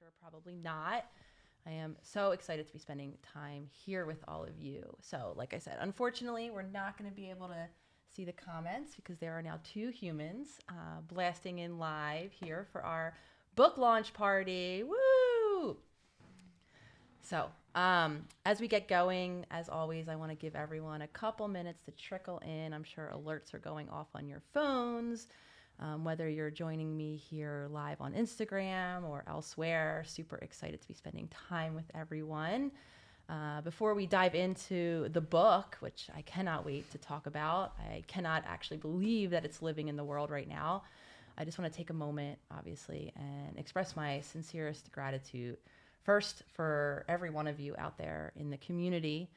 sure probably not. I am so excited to be spending time here with all of you. So, like I said, unfortunately, we're not going to be able to see the comments because there are now two humans blasting in live here for our book launch party. Woo! So, as we get going, as always, I want to give everyone a couple minutes to trickle in. I'm sure alerts are going off on your phones. Whether you're joining me here live on Instagram or elsewhere, super excited to be spending time with everyone. Before we dive into the book, which I cannot wait to talk about, I cannot actually believe that it's living in the world right now. I just want to take a moment, obviously, and express my sincerest gratitude. First, for every one of you out there in the community.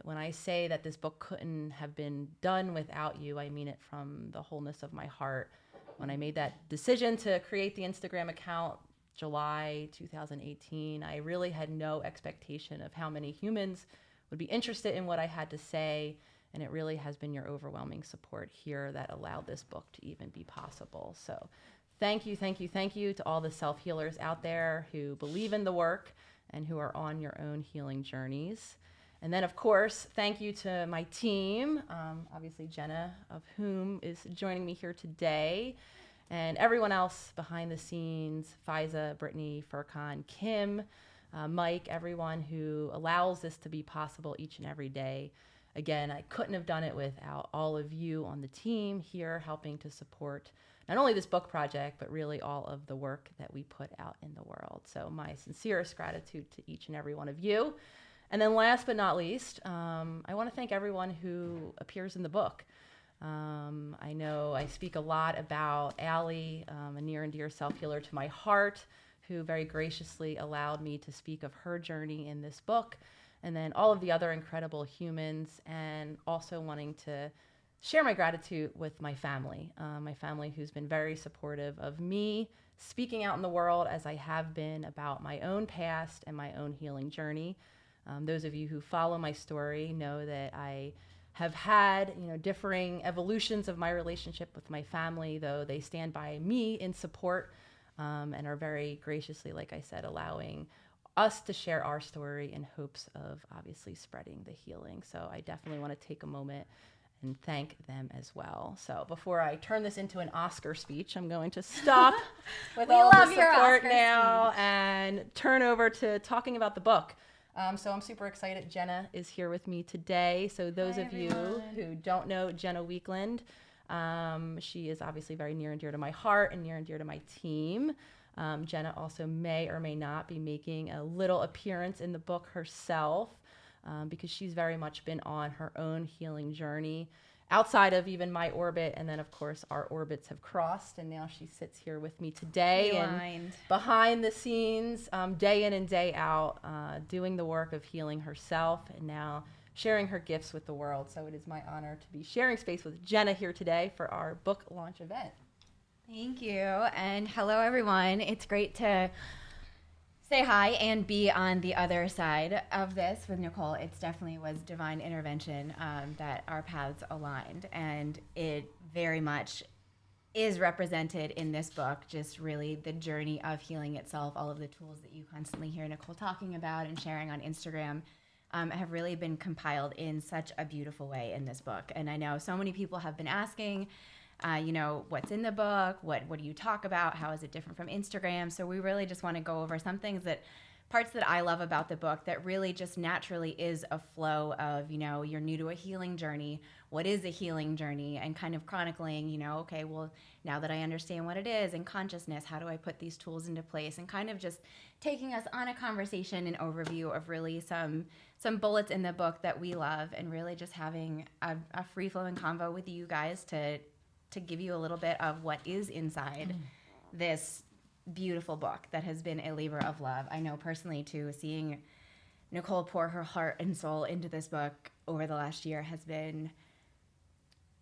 When I say that this book couldn't have been done without you, I mean it from the wholeness of my heart. When I made that decision to create the Instagram account, July 2018, I really had no expectation of how many humans would be interested in what I had to say, and it really has been your overwhelming support here that allowed this book to even be possible. So thank you to all the self-healers out there who believe in the work and who are on your own healing journeys. And then, of course, thank you to my team, obviously Jenna, of whom is joining me here today, and everyone else behind the scenes, Faiza, Brittany, Furkan, Kim, Mike, everyone who allows this to be possible each and every day. Again, I couldn't have done it without all of you on the team here helping to support not only this book project, but really all of the work that we put out in the world. So my sincerest gratitude to each and every one of you. And then last but not least, I want to thank everyone who appears in the book. I know I speak a lot about Allie, a near and dear self-healer to my heart, who very graciously allowed me to speak of her journey in this book, and then all of the other incredible humans, and also wanting to share my gratitude with my family who's been very supportive of me speaking out in the world as I have been about my own past and my own healing journey. Those of you who follow my story know that I have had, differing evolutions of my relationship with my family, though they stand by me in support and are very graciously, like I said, allowing us to share our story in hopes of obviously spreading the healing. So I definitely want to take a moment and thank them as well. So before I turn this into an Oscar speech, I'm going to stop with all the support now and turn over to talking about the book. So I'm super excited. Jenna is here with me today. So those of you who don't know Jenna Weekland, she is obviously very near and dear to my heart and near and dear to my team. Jenna also may or may not be making a little appearance in the book herself because she's very much been on her own healing journey outside of even my orbit. And then, of course, our orbits have crossed, and now she sits here with me today and behind the scenes, day in and day out, doing the work of healing herself and now sharing her gifts with the world. So it is my honor to be sharing space with Jenna here today for our book launch event. Thank you. And hello, everyone. It's great to say hi and be on the other side of this with Nicole. It definitely was divine intervention that our paths aligned, and it very much is represented in this book, just really the journey of healing itself. All of the tools that you constantly hear Nicole talking about and sharing on Instagram have really been compiled in such a beautiful way in this book. And I know so many people have been asking, what's in the book? What do you talk about? How is it different from Instagram? So we really just want to go over some parts that I love about the book that really just naturally is a flow of, you're new to a healing journey. What is a healing journey? And kind of chronicling, okay, well, now that I understand what it is and consciousness, how do I put these tools into place? And kind of just taking us on a conversation and overview of really some bullets in the book that we love, and really just having a free-flowing convo with you guys to give you a little bit of what is inside this beautiful book that has been a labor of love. I know personally, too, seeing Nicole pour her heart and soul into this book over the last year has been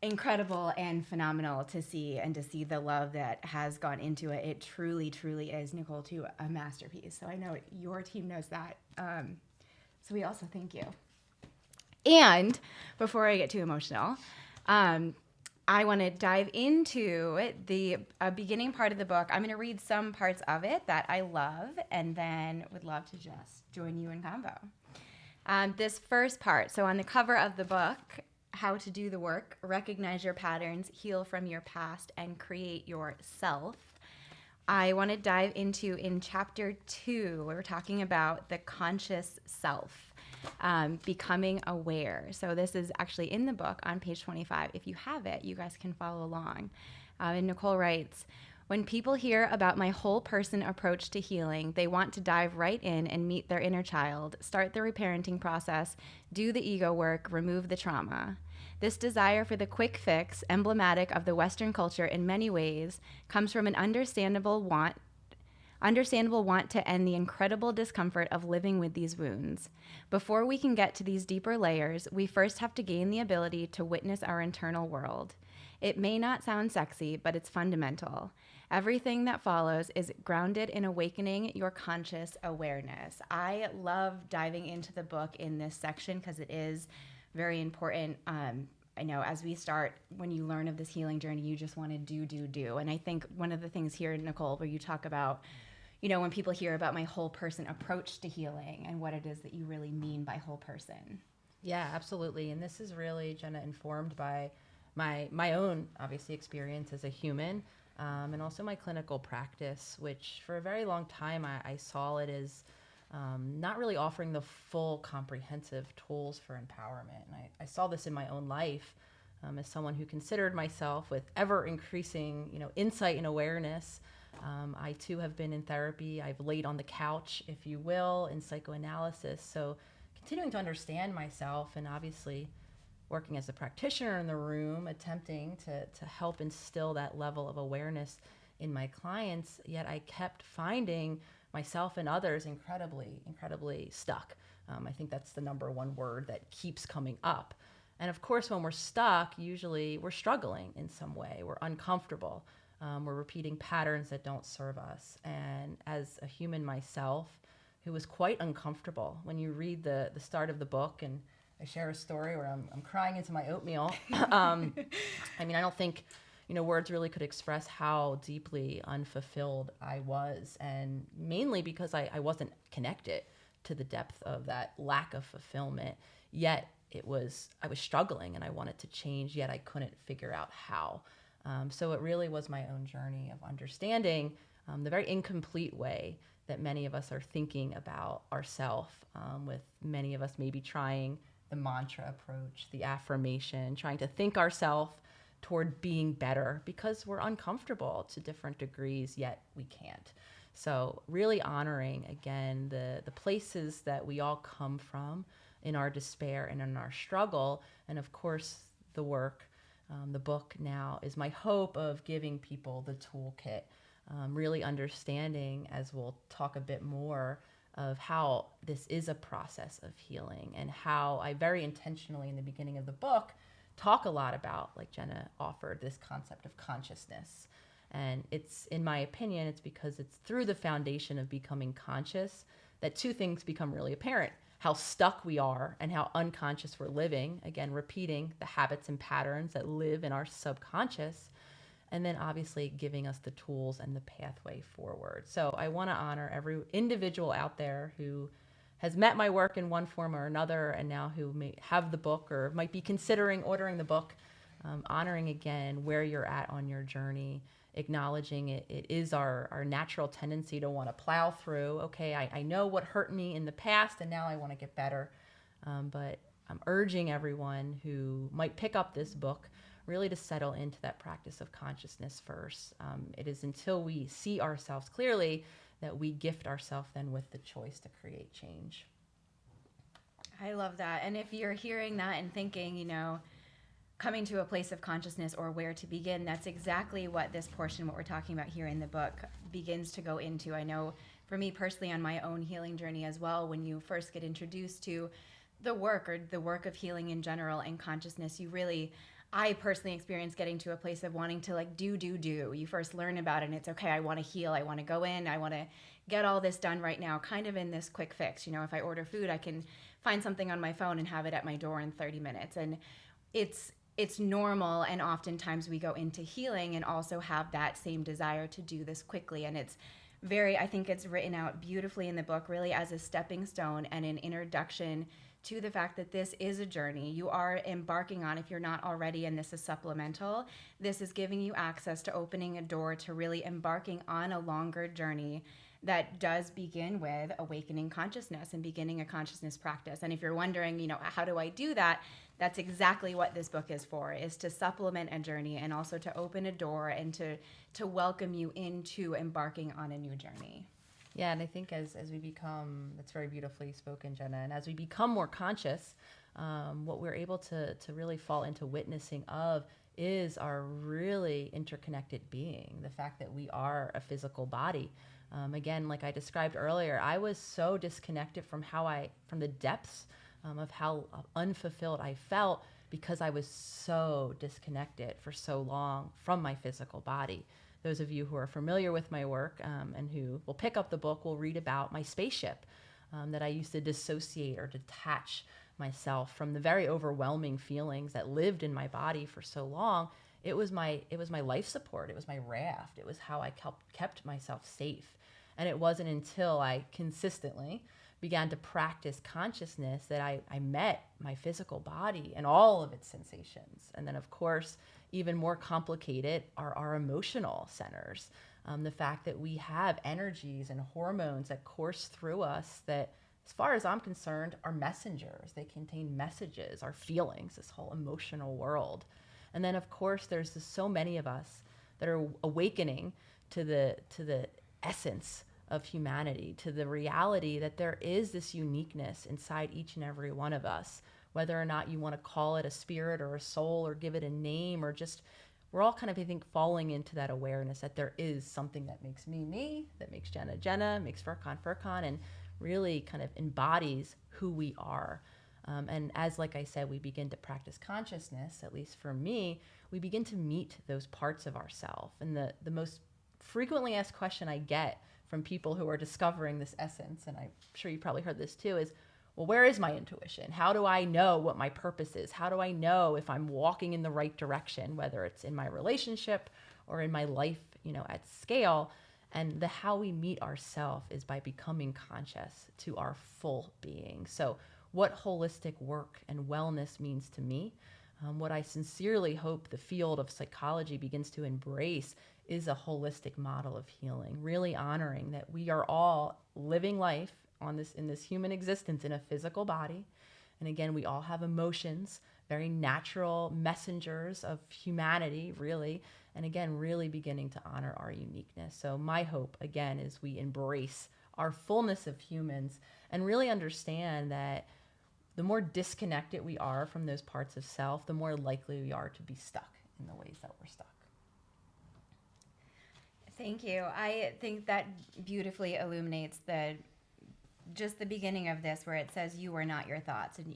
incredible and phenomenal to see, and to see the love that has gone into it. It truly, truly is, Nicole, too, a masterpiece. So I know your team knows that. So we also thank you. And before I get too emotional, I want to dive into the beginning part of the book. I'm going to read some parts of it that I love, and then would love to just join you in convo. This first part, so on the cover of the book, How to Do the Work, Recognize Your Patterns, Heal from Your Past, and Create Yourself. I want to dive into in chapter 2, we're talking about the conscious self, becoming aware. So this is actually in the book on page 25. If you have it, you guys can follow along. And Nicole writes, when people hear about my whole person approach to healing, they want to dive right in and meet their inner child, start the reparenting process, do the ego work, remove the trauma. This desire for the quick fix, emblematic of the Western culture in many ways, comes from an understandable want to end the incredible discomfort of living with these wounds. Before we can get to these deeper layers, we first have to gain the ability to witness our internal world. It may not sound sexy, but it's fundamental. Everything that follows is grounded in awakening your conscious awareness. I love diving into the book in this section because it is very important. I know as we start, when you learn of this healing journey, you just want to do. And I think one of the things here, Nicole, where you talk about, when people hear about my whole person approach to healing and what it is that you really mean by whole person. Yeah, absolutely. And this is really, Jenna, informed by my own, obviously, experience as a human, and also my clinical practice, which for a very long time I saw it as not really offering the full comprehensive tools for empowerment. And I saw this in my own life as someone who considered myself with ever increasing, insight and awareness. I too have been in therapy. I've laid on the couch, if you will, in psychoanalysis. So continuing to understand myself and obviously working as a practitioner in the room, attempting to help instill that level of awareness in my clients, yet I kept finding myself and others incredibly stuck. I think that's the number one word that keeps coming up. And of course, when we're stuck, usually we're struggling in some way. We're uncomfortable. We're repeating patterns that don't serve us. And as a human myself, who was quite uncomfortable, when you read the start of the book, and I share a story where I'm crying into my oatmeal. I don't think words really could express how deeply unfulfilled I was, and mainly because I wasn't connected to the depth of that lack of fulfillment. Yet I was struggling and I wanted to change, yet I couldn't figure out how. So it really was my own journey of understanding the very incomplete way that many of us are thinking about ourselves, with many of us maybe trying the mantra approach, the affirmation, trying to think ourselves toward being better because we're uncomfortable to different degrees, yet we can't. So really honoring, again, the places that we all come from in our despair and in our struggle. And of course, the work, the book now is my hope of giving people the toolkit, really understanding, as we'll talk a bit more, of how this is a process of healing, and how I very intentionally in the beginning of the book talk a lot about, like Jenna offered, this concept of consciousness. And it's, in my opinion, it's because it's through the foundation of becoming conscious that two things become really apparent: how stuck we are and how unconscious we're living, again, repeating the habits and patterns that live in our subconscious, and then obviously giving us the tools and the pathway forward. So I want to honor every individual out there who has met my work in one form or another, and now who may have the book or might be considering ordering the book, honoring again where you're at on your journey, acknowledging it is our natural tendency to want to plow through. Okay, I know what hurt me in the past, and now I want to get better. But I'm urging everyone who might pick up this book really to settle into that practice of consciousness first. It is until we see ourselves clearly that we gift ourselves then with the choice to create change. I love that. And if you're hearing that and thinking, coming to a place of consciousness or where to begin, that's exactly what this portion, what we're talking about here in the book, begins to go into. I know for me personally, on my own healing journey as well, when you first get introduced to the work or the work of healing in general and consciousness, I personally experienced getting to a place of wanting to do. You first learn about it and it's okay, I want to heal, I want to go in, I want to get all this done right now, kind of in this quick fix. If I order food, I can find something on my phone and have it at my door in 30 minutes. And it's it's normal, and oftentimes we go into healing and also have that same desire to do this quickly. And it's I think it's written out beautifully in the book, really as a stepping stone and an introduction to the fact that this is a journey you are embarking on. If you're not already, and this is supplemental, this is giving you access to opening a door to really embarking on a longer journey that does begin with awakening consciousness and beginning a consciousness practice. And if you're wondering, how do I do that? That's exactly what this book is for, is to supplement a journey and also to open a door and to welcome you into embarking on a new journey. Yeah, and I think as we become, that's very beautifully spoken, Jenna, and as we become more conscious, what we're able to really fall into witnessing of is our really interconnected being, the fact that we are a physical body. Again, like I described earlier, I was so disconnected from the depths of how unfulfilled I felt, because I was so disconnected for so long from my physical body. Those of you who are familiar with my work and who will pick up the book will read about my spaceship, that I used to dissociate or detach myself from the very overwhelming feelings that lived in my body for so long. It was my life support. It was my raft. It was how I kept myself safe. And it wasn't until I consistently began to practice consciousness that I met my physical body and all of its sensations. And then, of course, even more complicated are our emotional centers. The fact that we have energies and hormones that course through us that, as far as I'm concerned, are messengers. They contain messages, our feelings, this whole emotional world. And then, of course, there's just so many of us that are awakening to the essence of humanity, to the reality that there is this uniqueness inside each and every one of us, whether or not you want to call it a spirit or a soul or give it a name, or just, we're all kind of, I think, falling into that awareness that there is something that makes me, that makes Jenna, makes Furkan, and really kind of embodies who we are. And as, like I said, we begin to practice consciousness, at least for me, we begin to meet those parts of ourselves. And the most frequently asked question I get from people who are discovering this essence, and I'm sure you probably heard this too, is, well, where is my intuition? How do I know what my purpose is? How do I know if I'm walking in the right direction, whether it's in my relationship or in my life, at scale? And how we meet ourselves is by becoming conscious to our full being. So what holistic work and wellness means to me, what I sincerely hope the field of psychology begins to embrace, is a holistic model of healing, really honoring that we are all living life in this human existence in a physical body. And again, we all have emotions, very natural messengers of humanity, really. And again, really beginning to honor our uniqueness. So my hope, again, is we embrace our fullness of humans and really understand that the more disconnected we are from those parts of self, the more likely we are to be stuck in the ways that we're stuck. Thank you. I think that beautifully illuminates just the beginning of this, where it says you are not your thoughts, and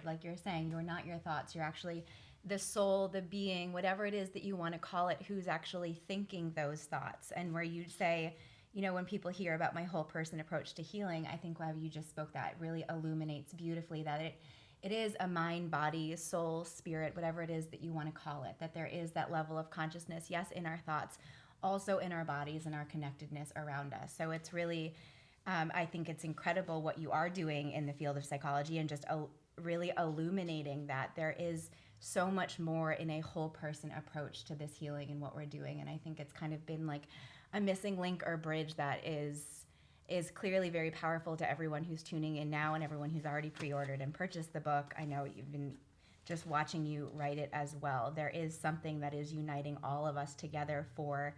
like you're saying, you're not your thoughts. You're actually the soul, the being, whatever it is that you want to call it, who's actually thinking those thoughts. And where you say, when people hear about my whole person approach to healing, I think how you just spoke, that really illuminates beautifully that it is a mind, body, soul, spirit, whatever it is that you want to call it, that there is that level of consciousness, yes, in our thoughts, also in our bodies and our connectedness around us. So it's really, I think it's incredible what you are doing in the field of psychology, and just really illuminating that there is so much more in a whole person approach to this healing and what we're doing. And I think it's kind of been like a missing link or bridge that is clearly very powerful to everyone who's tuning in now and everyone who's already pre-ordered and purchased the book. I know you've been just watching you write it as well. There is something that is uniting all of us together for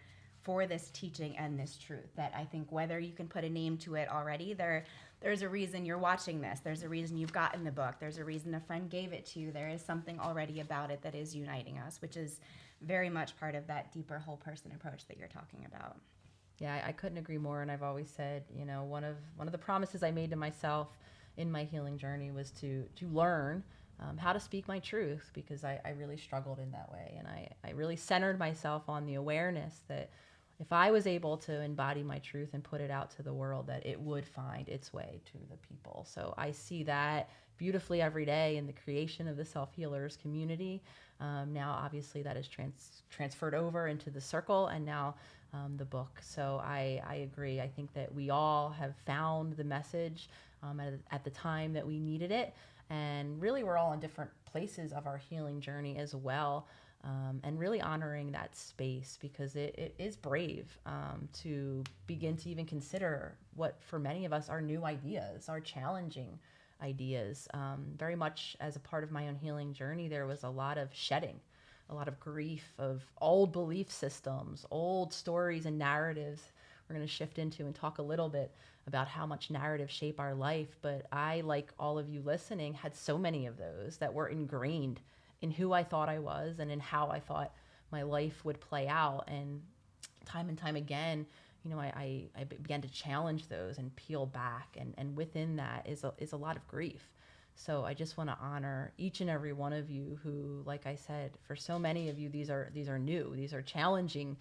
this teaching and this truth, that I think whether you can put a name to it already, there's a reason you're watching this. There's a reason you've gotten the book. There's a reason a friend gave it to you. There is something already about it that is uniting us, which is very much part of that deeper whole person approach that you're talking about. Yeah, I couldn't agree more. And I've always said, one of the promises I made to myself in my healing journey was to learn how to speak my truth, because I really struggled in that way. And I really centered myself on the awareness that if I was able to embody my truth and put it out to the world, that it would find its way to the people. So I see that beautifully every day in the creation of the self-healers community. Now, obviously, that is transferred over into the circle, and now the book. So I agree. I think that we all have found the message at the time that we needed it. And really, we're all in different places of our healing journey as well. And really honoring that space, because it is brave to begin to even consider what for many of us are new ideas, are challenging ideas. Very much as a part of my own healing journey, there was a lot of shedding, a lot of grief of old belief systems, old stories and narratives. We're going to shift into and talk a little bit about how much narratives shape our life. But I, like all of you listening, had so many of those that were ingrained in who I thought I was and in how I thought my life would play out. And time again, I began to challenge those and peel back. And within that is a lot of grief. So I just want to honor each and every one of you who, like I said, for so many of you, these are new, these are challenging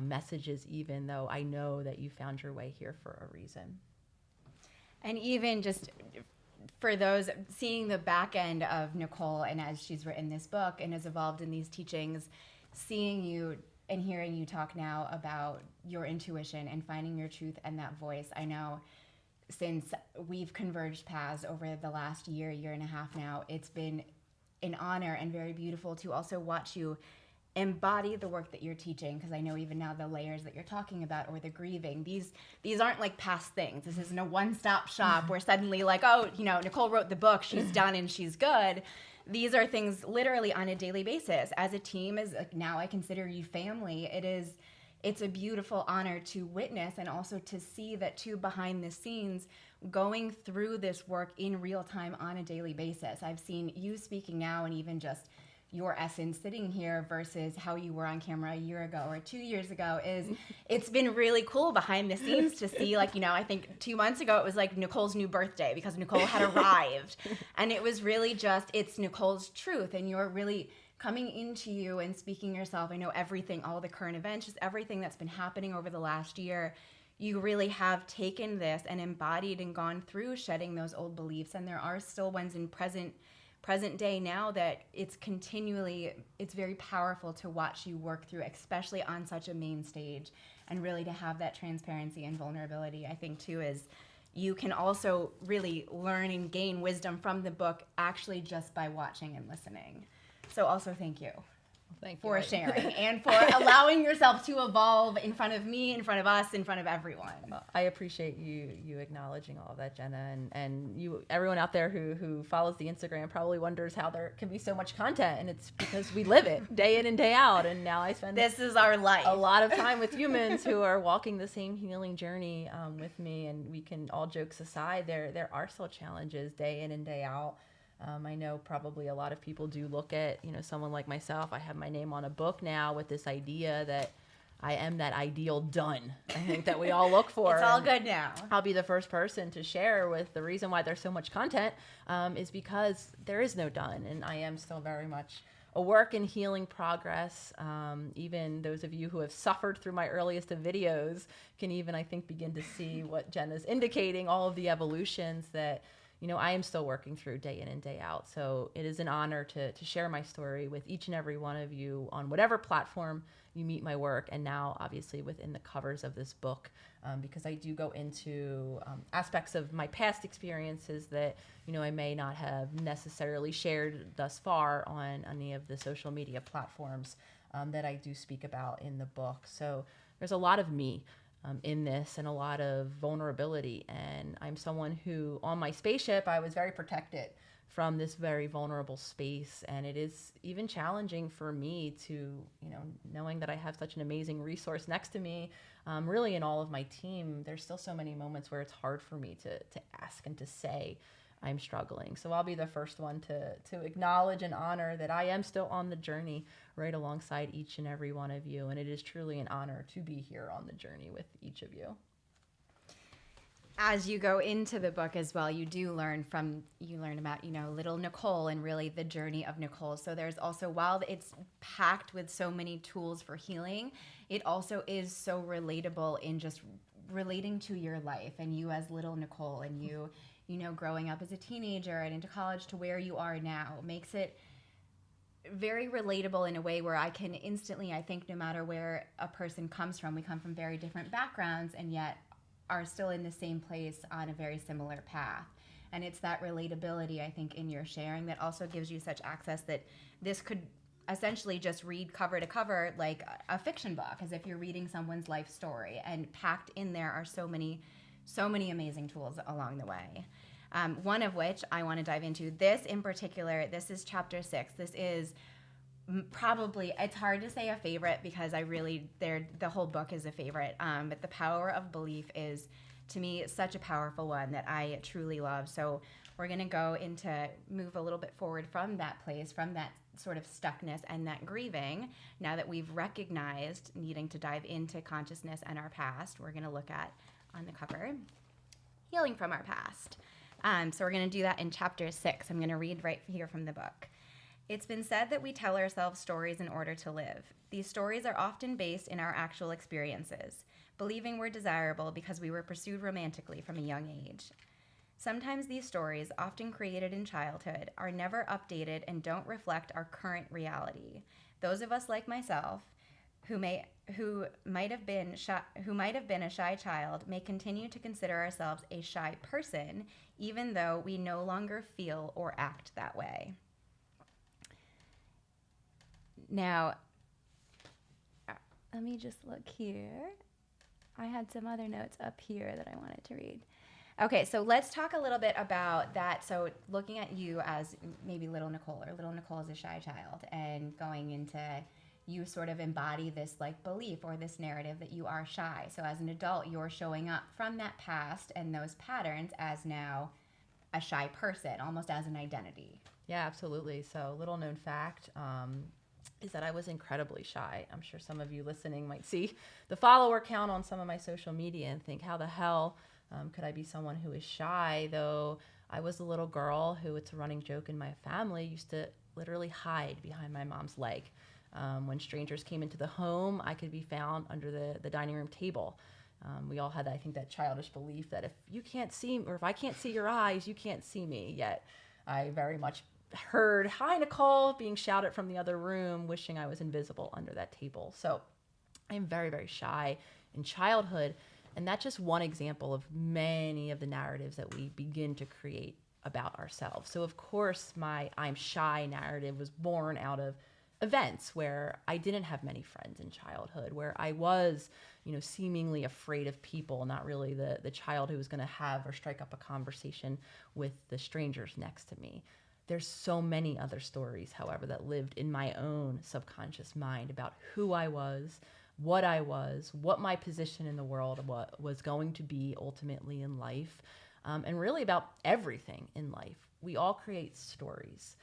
messages, even though I know that you found your way here for a reason. And even just for those seeing the back end of Nicole, and as she's written this book and has evolved in these teachings, seeing you and hearing you talk now about your intuition and finding your truth and that voice, I know since we've converged paths over the last year and a half now, it's been an honor and very beautiful to also watch you embody the work that you're teaching, because I know even now the layers that you're talking about, or the grieving, these aren't like past things. This isn't a one-stop shop where suddenly like, oh, Nicole wrote the book, she's done and she's good. These are things literally on a daily basis. As a team, as now I consider you family, it's a beautiful honor to witness, and also to see that too behind the scenes, going through this work in real time on a daily basis. I've seen you speaking now, and even just your essence sitting here versus how you were on camera a year ago or 2 years ago, it's been really cool behind the scenes to see, like, I think 2 months ago it was like Nicole's new birthday because Nicole had arrived. And it was really just, it's Nicole's truth, and you're really coming into you and speaking yourself. I know everything, all the current events, just everything that's been happening over the last year, you really have taken this and embodied and gone through shedding those old beliefs. And there are still ones in present day now that it's very powerful to watch you work through, especially on such a main stage, and really to have that transparency and vulnerability. I think too is you can also really learn and gain wisdom from the book actually just by watching and listening. So also thank you. Thank you for sharing and for allowing yourself to evolve in front of me, in front of us, in front of everyone. I appreciate you acknowledging all of that, Jenna, and you, everyone out there who follows the Instagram probably wonders how there can be so much content, and it's because we live it day in and day out. And now I spend this is our life, a lot of time with humans who are walking the same healing journey with me, and we can, all jokes aside, there are still challenges day in and day out. I know probably a lot of people do look at, someone like myself. I have my name on a book now with this idea that I am that ideal done. I think that we all look for. It's all good now. I'll be the first person to share with the reason why there's so much content is because there is no done. And I am still very much a work in healing progress. Even those of you who have suffered through my earliest of videos can even, I think, begin to see what Jenna's indicating, all of the evolutions that I am still working through day in and day out. So it is an honor to share my story with each and every one of you on whatever platform you meet my work, and now obviously within the covers of this book, because I do go into aspects of my past experiences that I may not have necessarily shared thus far on any of the social media platforms that I do speak about in the book. So there's a lot of me in this, and a lot of vulnerability. And I'm someone who, on my spaceship, I was very protected from this very vulnerable space. And it is even challenging for me to, knowing that I have such an amazing resource next to me, really in all of my team, there's still so many moments where it's hard for me to ask and to say I'm struggling. So I'll be the first one to acknowledge and honor that I am still on the journey right alongside each and every one of you. And it is truly an honor to be here on the journey with each of you. as you go into the book as well, you learn about, little Nicole and really the journey of Nicole. So there's also, while it's packed with so many tools for healing, it also is so relatable in just relating to your life and you as little Nicole and you growing up as a teenager and into college to where you are now makes it very relatable in a way where I can instantly, I think, no matter where a person comes from, we come from very different backgrounds and yet are still in the same place on a very similar path. And it's that relatability, I think, in your sharing that also gives you such access that this could essentially just read cover to cover like a fiction book, as if you're reading someone's life story. And packed in there are so many amazing tools along the way. One of which I want to dive into. This in particular, this is chapter 6. This is probably, it's hard to say a favorite because the whole book is a favorite. But the power of belief is, to me, such a powerful one that I truly love. So we're going to move a little bit forward from that place, from that sort of stuckness and that grieving. Now that we've recognized needing to dive into consciousness and our past, we're going to look at, on the cover, healing from our past. So we're going to do that in chapter 6. I'm going to read right here from the book. It's been said that we tell ourselves stories in order to live. These stories are often based in our actual experiences, believing we're desirable because we were pursued romantically from a young age. Sometimes these stories, often created in childhood, are never updated and don't reflect our current reality. Those of us like myself, who might have been a shy child, may continue to consider ourselves a shy person, even though we no longer feel or act that way. Now, let me just look here. I had some other notes up here that I wanted to read. Okay, so let's talk a little bit about that. So looking at you as maybe little Nicole, or little Nicole as a shy child, and going into, you sort of embody this like belief or this narrative that you are shy. So as an adult, you're showing up from that past and those patterns as now a shy person, almost as an identity. Yeah, absolutely. So little known fact, is that I was incredibly shy. I'm sure some of you listening might see the follower count on some of my social media and think, how the hell could I be someone who is shy? Though I was a little girl who, it's a running joke in my family, used to literally hide behind my mom's leg. When strangers came into the home, I could be found under the dining room table. We all had, I think, that childish belief that if you can't see, or if I can't see your eyes, you can't see me. Yet I very much heard, "Hi, Nicole," being shouted from the other room, wishing I was invisible under that table. So I'm very, very shy in childhood. And that's just one example of many of the narratives that we begin to create about ourselves. So of course, my I'm shy narrative was born out of events where I didn't have many friends in childhood, where I was, seemingly afraid of people, not really the child who was going to have or strike up a conversation with the strangers next to me. There's so many other stories, however, that lived in my own subconscious mind about who I was, what my position in the world was going to be ultimately in life, and really about everything in life. We all create stories,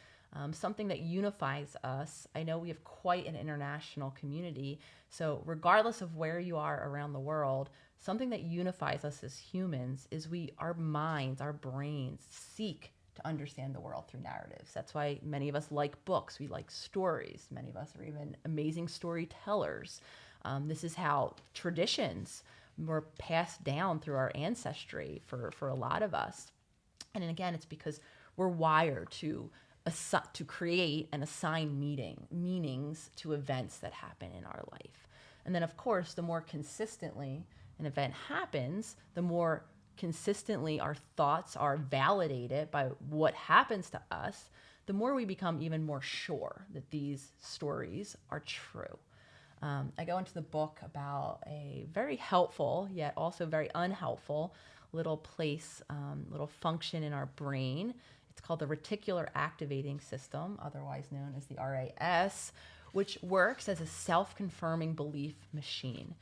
something that unifies us. I know we have quite an international community, so regardless of where you are around the world, something that unifies us as humans is our minds, our brains seek to understand the world through narratives. That's why many of us like books. We like stories. Many of us are even amazing storytellers. This is how traditions were passed down through our ancestry for a lot of us. And then again, it's because we're wired to create and assign meanings to events that happen in our life. And then, of course, the more consistently an event happens, the more consistently our thoughts are validated by what happens to us, the more we become even more sure that these stories are true. I go into the book about a very helpful, yet also very unhelpful little function in our brain. It's called the reticular activating system, otherwise known as the RAS, which works as a self-confirming belief machine.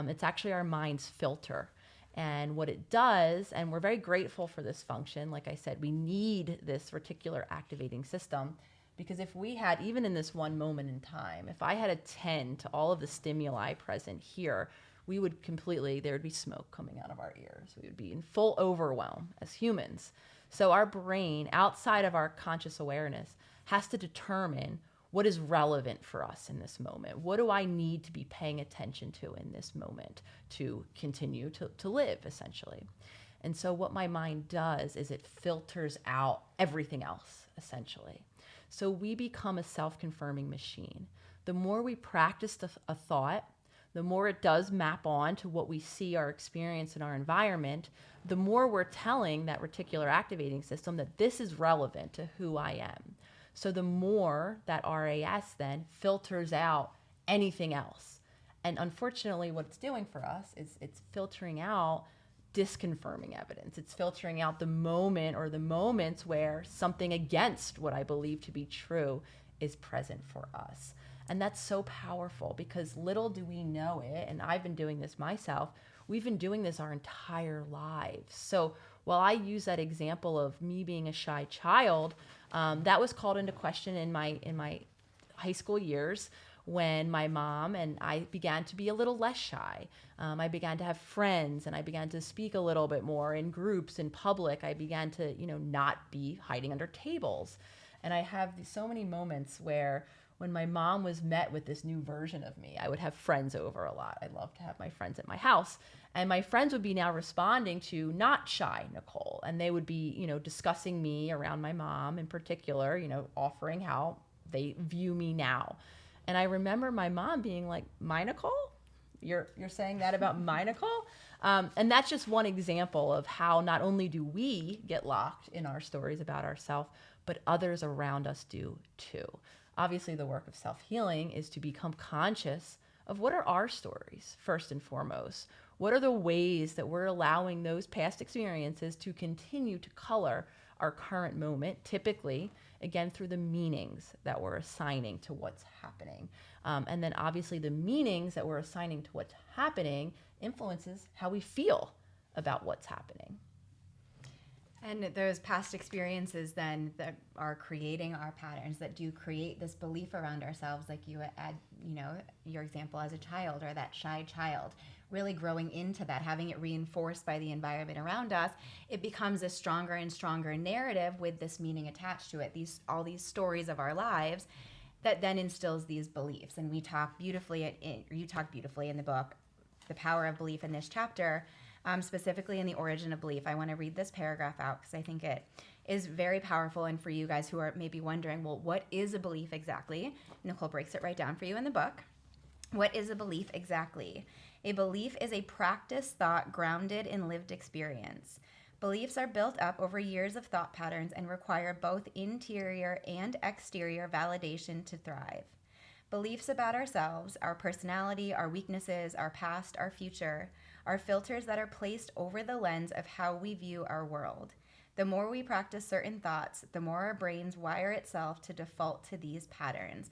It's actually our mind's filter. And what it does, and we're very grateful for this function, like I said, we need this reticular activating system, because if we had, even in this one moment in time, if I had a 10 to all of the stimuli present here, there would be smoke coming out of our ears. We would be in full overwhelm as humans. So our brain, outside of our conscious awareness, has to determine what is relevant for us in this moment. What do I need to be paying attention to in this moment to continue to live, essentially? And so what my mind does is it filters out everything else, essentially. So we become a self-confirming machine. The more we practice a thought, the more it does map on to what we see, our experience in our environment, the more we're telling that reticular activating system that this is relevant to who I am. So the more that RAS then filters out anything else. And unfortunately, what it's doing for us is it's filtering out disconfirming evidence. It's filtering out the moment or the moments where something against what I believe to be true is present for us. And that's so powerful because little do we know it, and I've been doing this myself, we've been doing this our entire lives. So while I use that example of me being a shy child, that was called into question in my high school years when my mom and I began to be a little less shy. I began to have friends and I began to speak a little bit more in groups, in public. I began to, not be hiding under tables. And I have so many moments where when my mom was met with this new version of me, I would have friends over a lot. I love to have my friends at my house. And my friends would be now responding to not shy Nicole. And they would be, discussing me around my mom in particular, offering how they view me now. And I remember my mom being like, "My Nicole? You're saying that about my Nicole?" And that's just one example of how not only do we get locked in our stories about ourselves, but others around us do too. Obviously, the work of self-healing is to become conscious of what are our stories, first and foremost. What are the ways that we're allowing those past experiences to continue to color our current moment, typically, again, through the meanings that we're assigning to what's happening. And then obviously the meanings that we're assigning to what's happening influences how we feel about what's happening. And those past experiences then that are creating our patterns that do create this belief around ourselves, like you had, your example as a child or that shy child, really growing into that, having it reinforced by the environment around us, it becomes a stronger and stronger narrative with this meaning attached to it, all these stories of our lives that then instills these beliefs. And you talk beautifully in the book, The Power of Belief in this chapter, specifically in the origin of belief. I want to read this paragraph out because I think it is very powerful. And for you guys who are maybe wondering, well, what is a belief exactly? Nicole breaks it right down for you in the book. What is a belief exactly? A belief is a practiced thought grounded in lived experience. Beliefs are built up over years of thought patterns and require both interior and exterior validation to thrive. Beliefs about ourselves, our personality, our weaknesses, our past, our future, are filters that are placed over the lens of how we view our world. The more we practice certain thoughts, the more our brains wire itself to default to these patterns.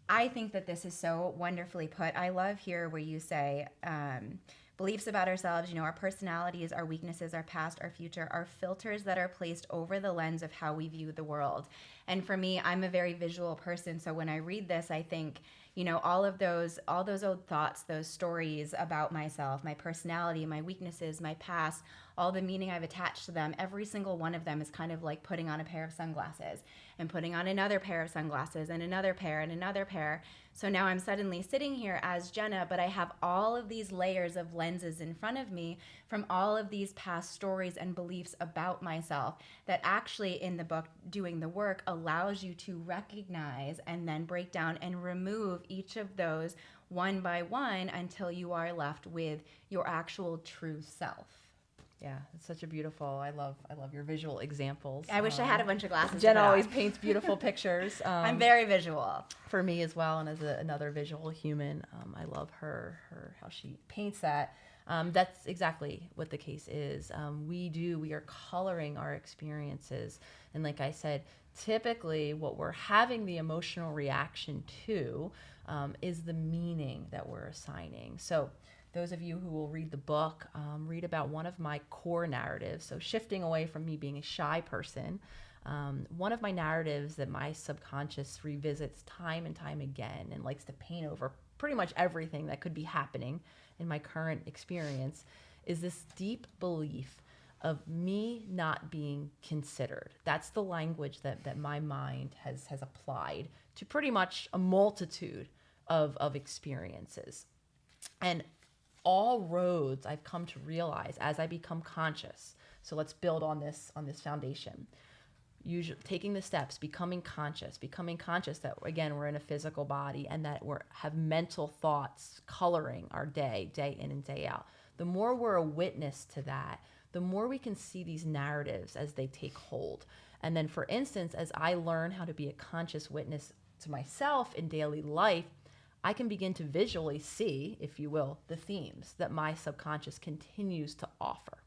I think that this is so wonderfully put. I love here where you say, beliefs about ourselves, our personalities, our weaknesses, our past, our future, are filters that are placed over the lens of how we view the world. And for me, I'm a very visual person. So when I read this, I think, all those old thoughts, those stories about myself, my personality, my weaknesses, my past, all the meaning I've attached to them, every single one of them is kind of like putting on a pair of sunglasses and putting on another pair of sunglasses and another pair and another pair. So now I'm suddenly sitting here as Jenna, but I have all of these layers of lenses in front of me from all of these past stories and beliefs about myself that actually in the book, Doing the Work, allows you to recognize and then break down and remove each of those one by one until you are left with your actual true self. Yeah, it's such a beautiful, I love your visual examples. I wish I had a bunch of glasses. Jen always paints beautiful pictures. I'm very visual. For me as well, and as another visual human, I love her how she paints that. That's exactly what the case is. We are coloring our experiences. And like I said, typically what we're having the emotional reaction to is the meaning that we're assigning. So those of you who will read the book, read about one of my core narratives. So shifting away from me being a shy person, one of my narratives that my subconscious revisits time and time again and likes to paint over pretty much everything that could be happening in my current experience is this deep belief of me not being considered. That's the language that my mind has applied to pretty much a multitude of experiences. And all roads I've come to realize as I become conscious. So let's build on this foundation. Usually taking the steps, becoming conscious that, again, we're in a physical body and that we have mental thoughts coloring our day in and day out. The more we're a witness to that, the more we can see these narratives as they take hold. And then, for instance, as I learn how to be a conscious witness to myself in daily life, I can begin to visually see, if you will, the themes that my subconscious continues to offer.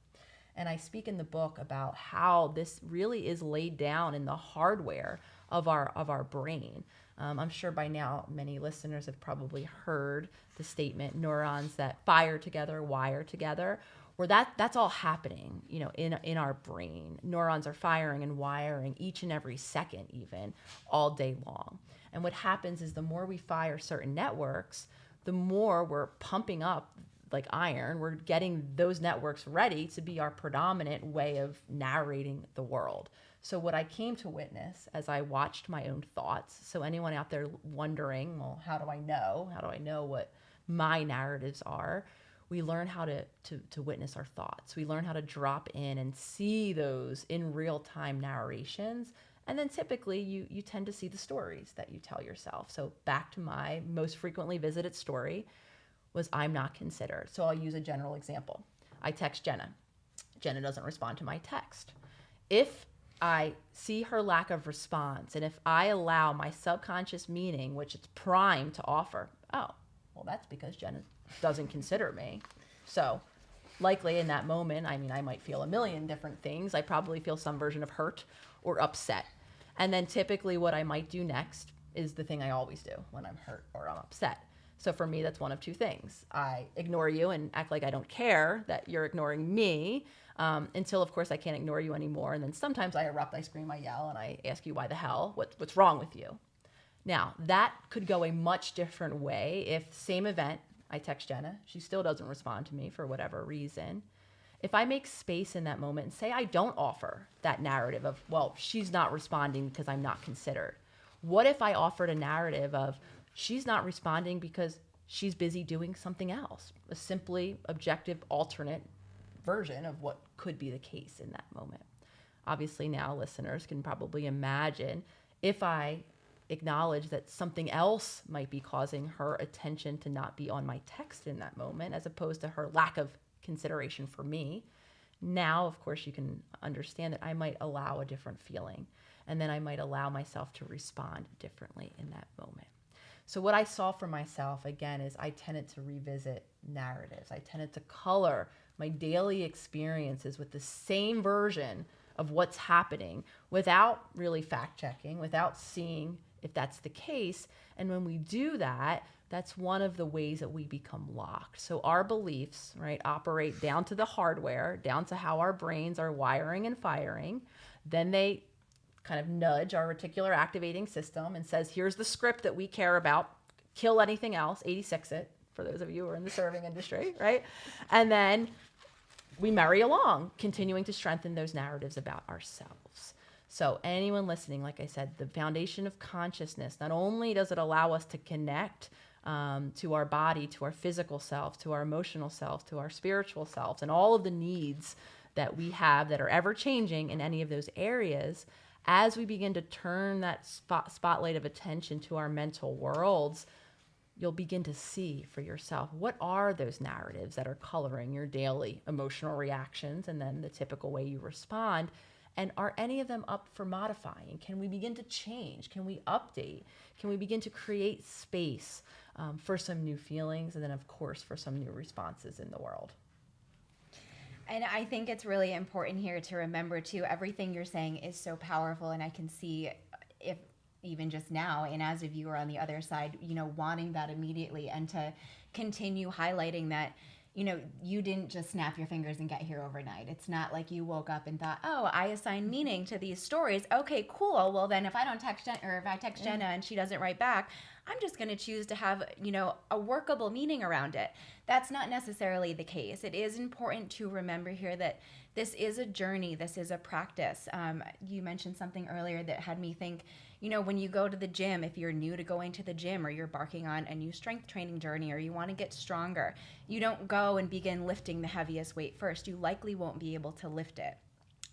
And I speak in the book about how this really is laid down in the hardware of our brain. I'm sure by now many listeners have probably heard the statement, neurons that fire together, wire together, where that's all happening, in our brain. Neurons are firing and wiring each and every second, even all day long. And what happens is the more we fire certain networks, the more we're pumping up like iron, we're getting those networks ready to be our predominant way of narrating the world. So what I came to witness as I watched my own thoughts, so anyone out there wondering, well, how do I know? How do I know what my narratives are? We learn how to witness our thoughts. We learn how to drop in and see those in real-time narrations. And then typically you tend to see the stories that you tell yourself. So back to my most frequently visited story was I'm not considered. So I'll use a general example. I text Jenna. Jenna doesn't respond to my text. If I see her lack of response, and if I allow my subconscious meaning, which it's primed to offer, oh, well, that's because Jenna doesn't consider me. So likely in that moment, I might feel a million different things. I probably feel some version of hurt or upset. And then typically what I might do next is the thing I always do when I'm hurt or I'm upset. So for me, that's one of two things. I ignore you and act like I don't care that you're ignoring me, until, of course, I can't ignore you anymore. And then sometimes I erupt, I scream, I yell, and I ask you, why the hell? What's wrong with you? Now, that could go a much different way if, same event, I text Jenna, she still doesn't respond to me for whatever reason. If I make space in that moment and say I don't offer that narrative of, well, she's not responding because I'm not considered. What if I offered a narrative of, she's not responding because she's busy doing something else, a simply objective alternate version of what could be the case in that moment? Obviously now listeners can probably imagine if I acknowledge that something else might be causing her attention to not be on my text in that moment, as opposed to her lack of consideration for me. Now, of course, you can understand that I might allow a different feeling, and then I might allow myself to respond differently in that moment. So what I saw for myself, again, is I tended to revisit narratives. I tended to color my daily experiences with the same version of what's happening without really fact-checking, without seeing if that's the case. And when we do that, that's one of the ways that we become locked. So our beliefs, right, operate down to the hardware, down to how our brains are wiring and firing. Then they kind of nudge our reticular activating system and says, here's the script that we care about. Kill anything else, 86 it, for those of you who are in the serving industry, right? And then we marry along, continuing to strengthen those narratives about ourselves. So anyone listening, like I said, the foundation of consciousness, not only does it allow us to connect to our body, to our physical selves, to our emotional selves, to our spiritual selves, and all of the needs that we have that are ever changing in any of those areas, as we begin to turn that spotlight of attention to our mental worlds, you'll begin to see for yourself, what are those narratives that are coloring your daily emotional reactions and then the typical way you respond? And are any of them up for modifying? Can we begin to change? Can we update? Can we begin to create space for some new feelings? And then, of course, for some new responses in the world. And I think it's really important here to remember, too, everything you're saying is so powerful. And I can see, if even just now, and as a viewer on the other side, wanting that immediately, and to continue highlighting that, you didn't just snap your fingers and get here overnight. It's not like you woke up and thought, oh, I assign meaning to these stories. Okay, cool. Well, then if I don't text Jenna, or if I text Jenna and she doesn't write back, I'm just going to choose to have, a workable meaning around it. That's not necessarily the case. It is important to remember here that this is a journey. This is a practice. You mentioned something earlier that had me think, when you go to the gym, if you're new to going to the gym or you're embarking on a new strength training journey or you want to get stronger, you don't go and begin lifting the heaviest weight first. You likely won't be able to lift it.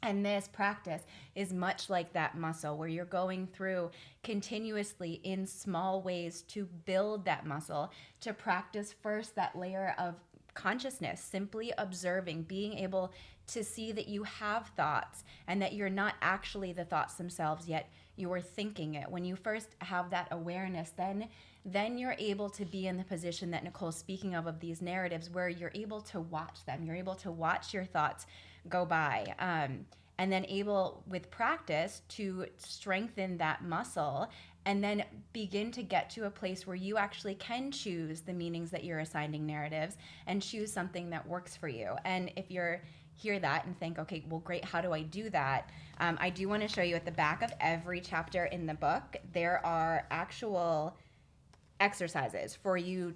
And this practice is much like that muscle where you're going through continuously in small ways to build that muscle, to practice first that layer of consciousness, simply observing, being able to see that you have thoughts and that you're not actually the thoughts themselves, yet you are thinking it. When you first have that awareness, then you're able to be in the position that Nicole's speaking of these narratives where you're able to watch them. You're able to watch your thoughts go by, and then able with practice to strengthen that muscle and then begin to get to a place where you actually can choose the meanings that you're assigning narratives and choose something that works for you. And if you're hear that and think, okay, well, great, how do I do that? I do want to show you at the back of every chapter in the book, there are actual exercises for you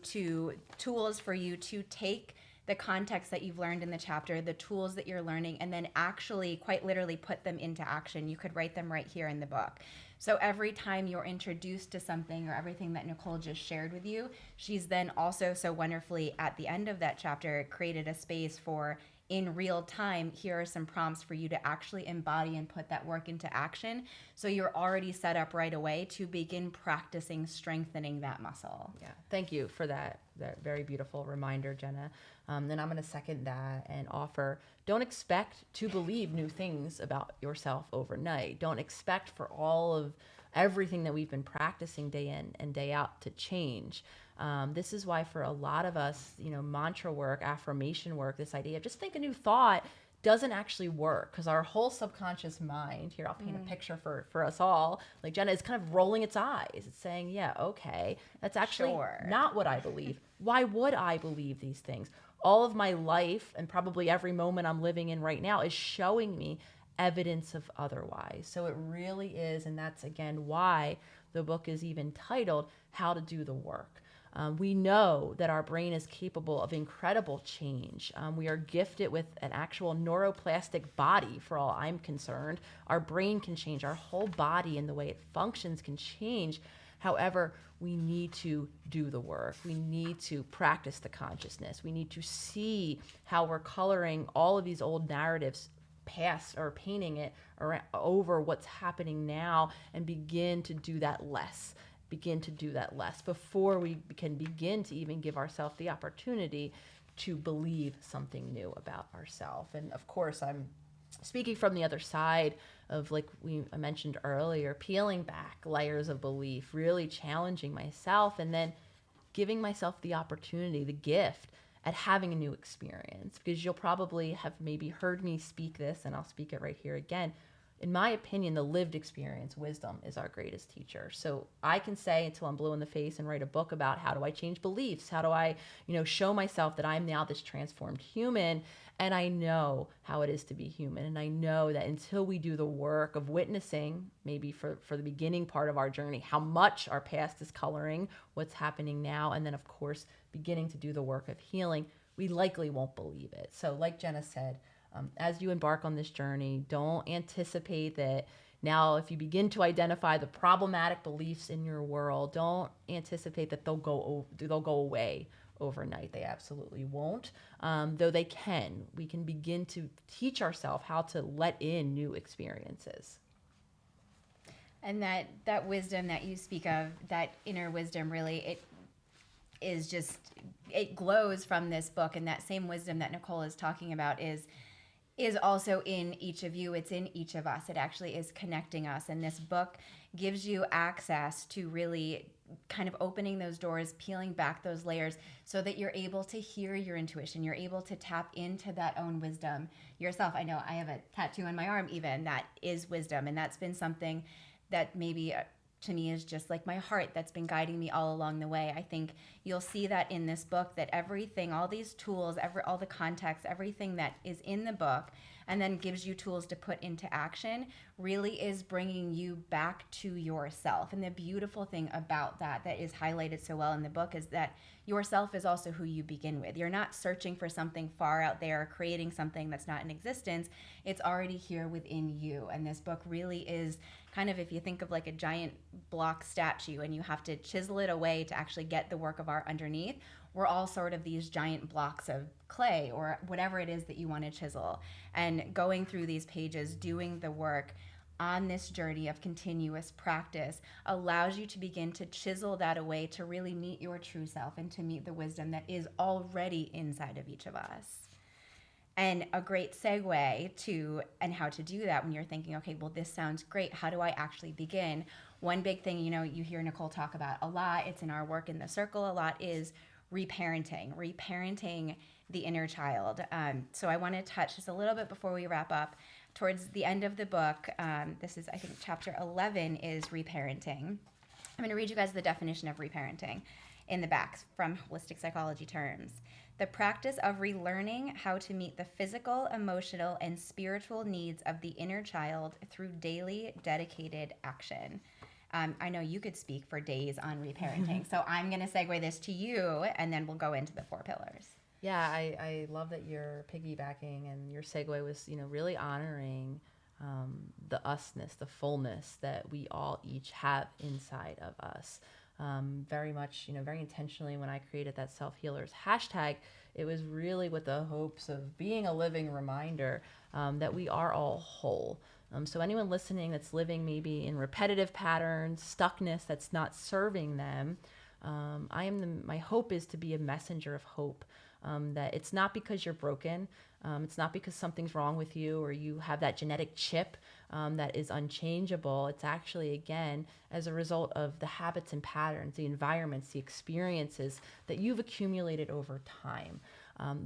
tools for you to take the context that you've learned in the chapter, the tools that you're learning, and then actually quite literally put them into action. You could write them right here in the book. So every time you're introduced to something or everything that Nicole just shared with you, she's then also so wonderfully at the end of that chapter created a space for, in real time, here are some prompts for you to actually embody and put that work into action. So you're already set up right away to begin practicing strengthening that muscle. Yeah, thank you for that very beautiful reminder, Jenna. Then I'm going to second that and offer, don't expect to believe new things about yourself overnight. Don't expect for all of everything that we've been practicing day in and day out to change. This is why for a lot of us, mantra work, affirmation work, this idea of just think a new thought doesn't actually work because our whole subconscious mind, here I'll paint a picture for us all, like Jenna is kind of rolling its eyes. It's saying, yeah, okay, that's actually not what I believe. Why would I believe these things? All of my life and probably every moment I'm living in right now is showing me evidence of otherwise. So it really is, and that's again why the book is even titled How to Do the Work. We know that our brain is capable of incredible change. We are gifted with an actual neuroplastic body, for all I'm concerned. Our brain can change. Our whole body and the way it functions can change. However, we need to do the work. We need to practice the consciousness. We need to see how we're coloring all of these old narratives past or painting it over what's happening now and begin to do that less. Before we can begin to even give ourselves the opportunity to believe something new about ourselves. And of course, I'm speaking from the other side of, like I mentioned earlier, peeling back layers of belief, really challenging myself, and then giving myself the opportunity, the gift at having a new experience. Because you'll probably have maybe heard me speak this, and I'll speak it right here again. In my opinion, the lived experience, wisdom, is our greatest teacher. So I can say until I'm blue in the face and write a book about how do I change beliefs? How do I, show myself that I'm now this transformed human? And I know how it is to be human. And I know that until we do the work of witnessing, maybe for the beginning part of our journey, how much our past is coloring what's happening now, and then of course, beginning to do the work of healing, we likely won't believe it. So like Jenna said, as you embark on this journey, don't anticipate that now if you begin to identify the problematic beliefs in your world, don't anticipate that they'll go away overnight. They absolutely won't, though they can. We can begin to teach ourselves how to let in new experiences. And that wisdom that you speak of, that inner wisdom, really, it glows from this book. And that same wisdom that Nicole is talking about is also in each of you. It's in each of us. It actually is connecting us. And this book gives you access to really kind of opening those doors, peeling back those layers so that you're able to hear your intuition. You're able to tap into that own wisdom yourself. I know I have a tattoo on my arm even that is wisdom. And that's been something that maybe to me is just like my heart that's been guiding me all along the way. I think you'll see that in this book, that everything, all these tools, all the context, everything that is in the book and then gives you tools to put into action, really is bringing you back to yourself. And the beautiful thing about that is highlighted so well in the book is that yourself is also who you begin with. You're not searching for something far out there, creating something that's not in existence. It's already here within you. And this book really is kind of, if you think of like a giant block statue and you have to chisel it away to actually get the work of art underneath, we're all sort of these giant blocks of clay or whatever it is that you want to chisel. And going through these pages, doing the work on this journey of continuous practice allows you to begin to chisel that away to really meet your true self and to meet the wisdom that is already inside of each of us. And a great segue to, and how to do that when you're thinking, okay, well, this sounds great. How do I actually begin? One big thing, you hear Nicole talk about a lot, it's in our work in the circle a lot, is reparenting the inner child. So I want to touch just a little bit before we wrap up. Towards the end of the book, this is, I think, chapter 11 is reparenting. I'm going to read you guys the definition of reparenting in the back from Holistic Psychology terms. The practice of relearning how to meet the physical, emotional, and spiritual needs of the inner child through daily dedicated action. I know you could speak for days on reparenting, so I'm going to segue this to you, and then we'll go into the 4 pillars. Yeah, I love that you're piggybacking, and your segue was, really honoring the usness, the fullness that we all each have inside of us. Very much, very intentionally when I created that self-healers hashtag, it was really with the hopes of being a living reminder that we are all whole. So anyone listening that's living maybe in repetitive patterns, stuckness that's not serving them, my hope is to be a messenger of hope. That it's not because you're broken, it's not because something's wrong with you or you have that genetic chip that is unchangeable. It's actually, again, as a result of the habits and patterns, the environments, the experiences that you've accumulated over time.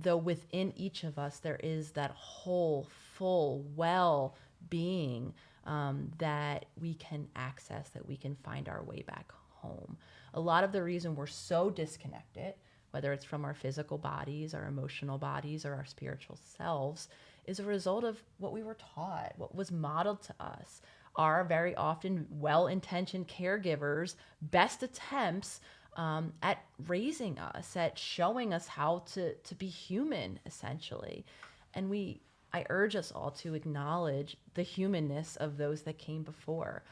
Though within each of us, there is that whole, full, well-being that we can access, that we can find our way back home. A lot of the reason we're so disconnected, whether it's from our physical bodies, our emotional bodies, or our spiritual selves, is a result of what we were taught, what was modeled to us. Our very often well-intentioned caregivers' best attempts at raising us, at showing us how to be human, essentially. And I urge us all to acknowledge the humanness of those that came before.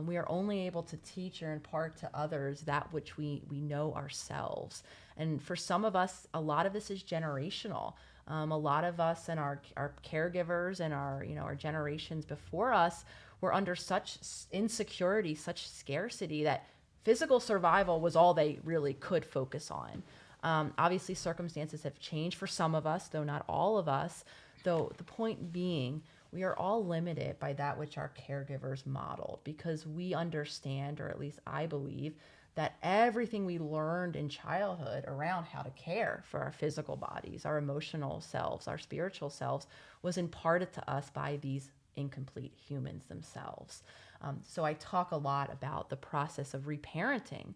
We are only able to teach or impart to others that which we know ourselves. And for some of us, a lot of this is generational. A lot of us and our caregivers and our generations before us were under such insecurity, such scarcity that physical survival was all they really could focus on. Obviously, circumstances have changed for some of us, though not all of us. Though the point being, we are all limited by that which our caregivers modeled, because we understand, or at least I believe, that everything we learned in childhood around how to care for our physical bodies, our emotional selves, our spiritual selves, was imparted to us by these incomplete humans themselves. So I talk a lot about the process of reparenting,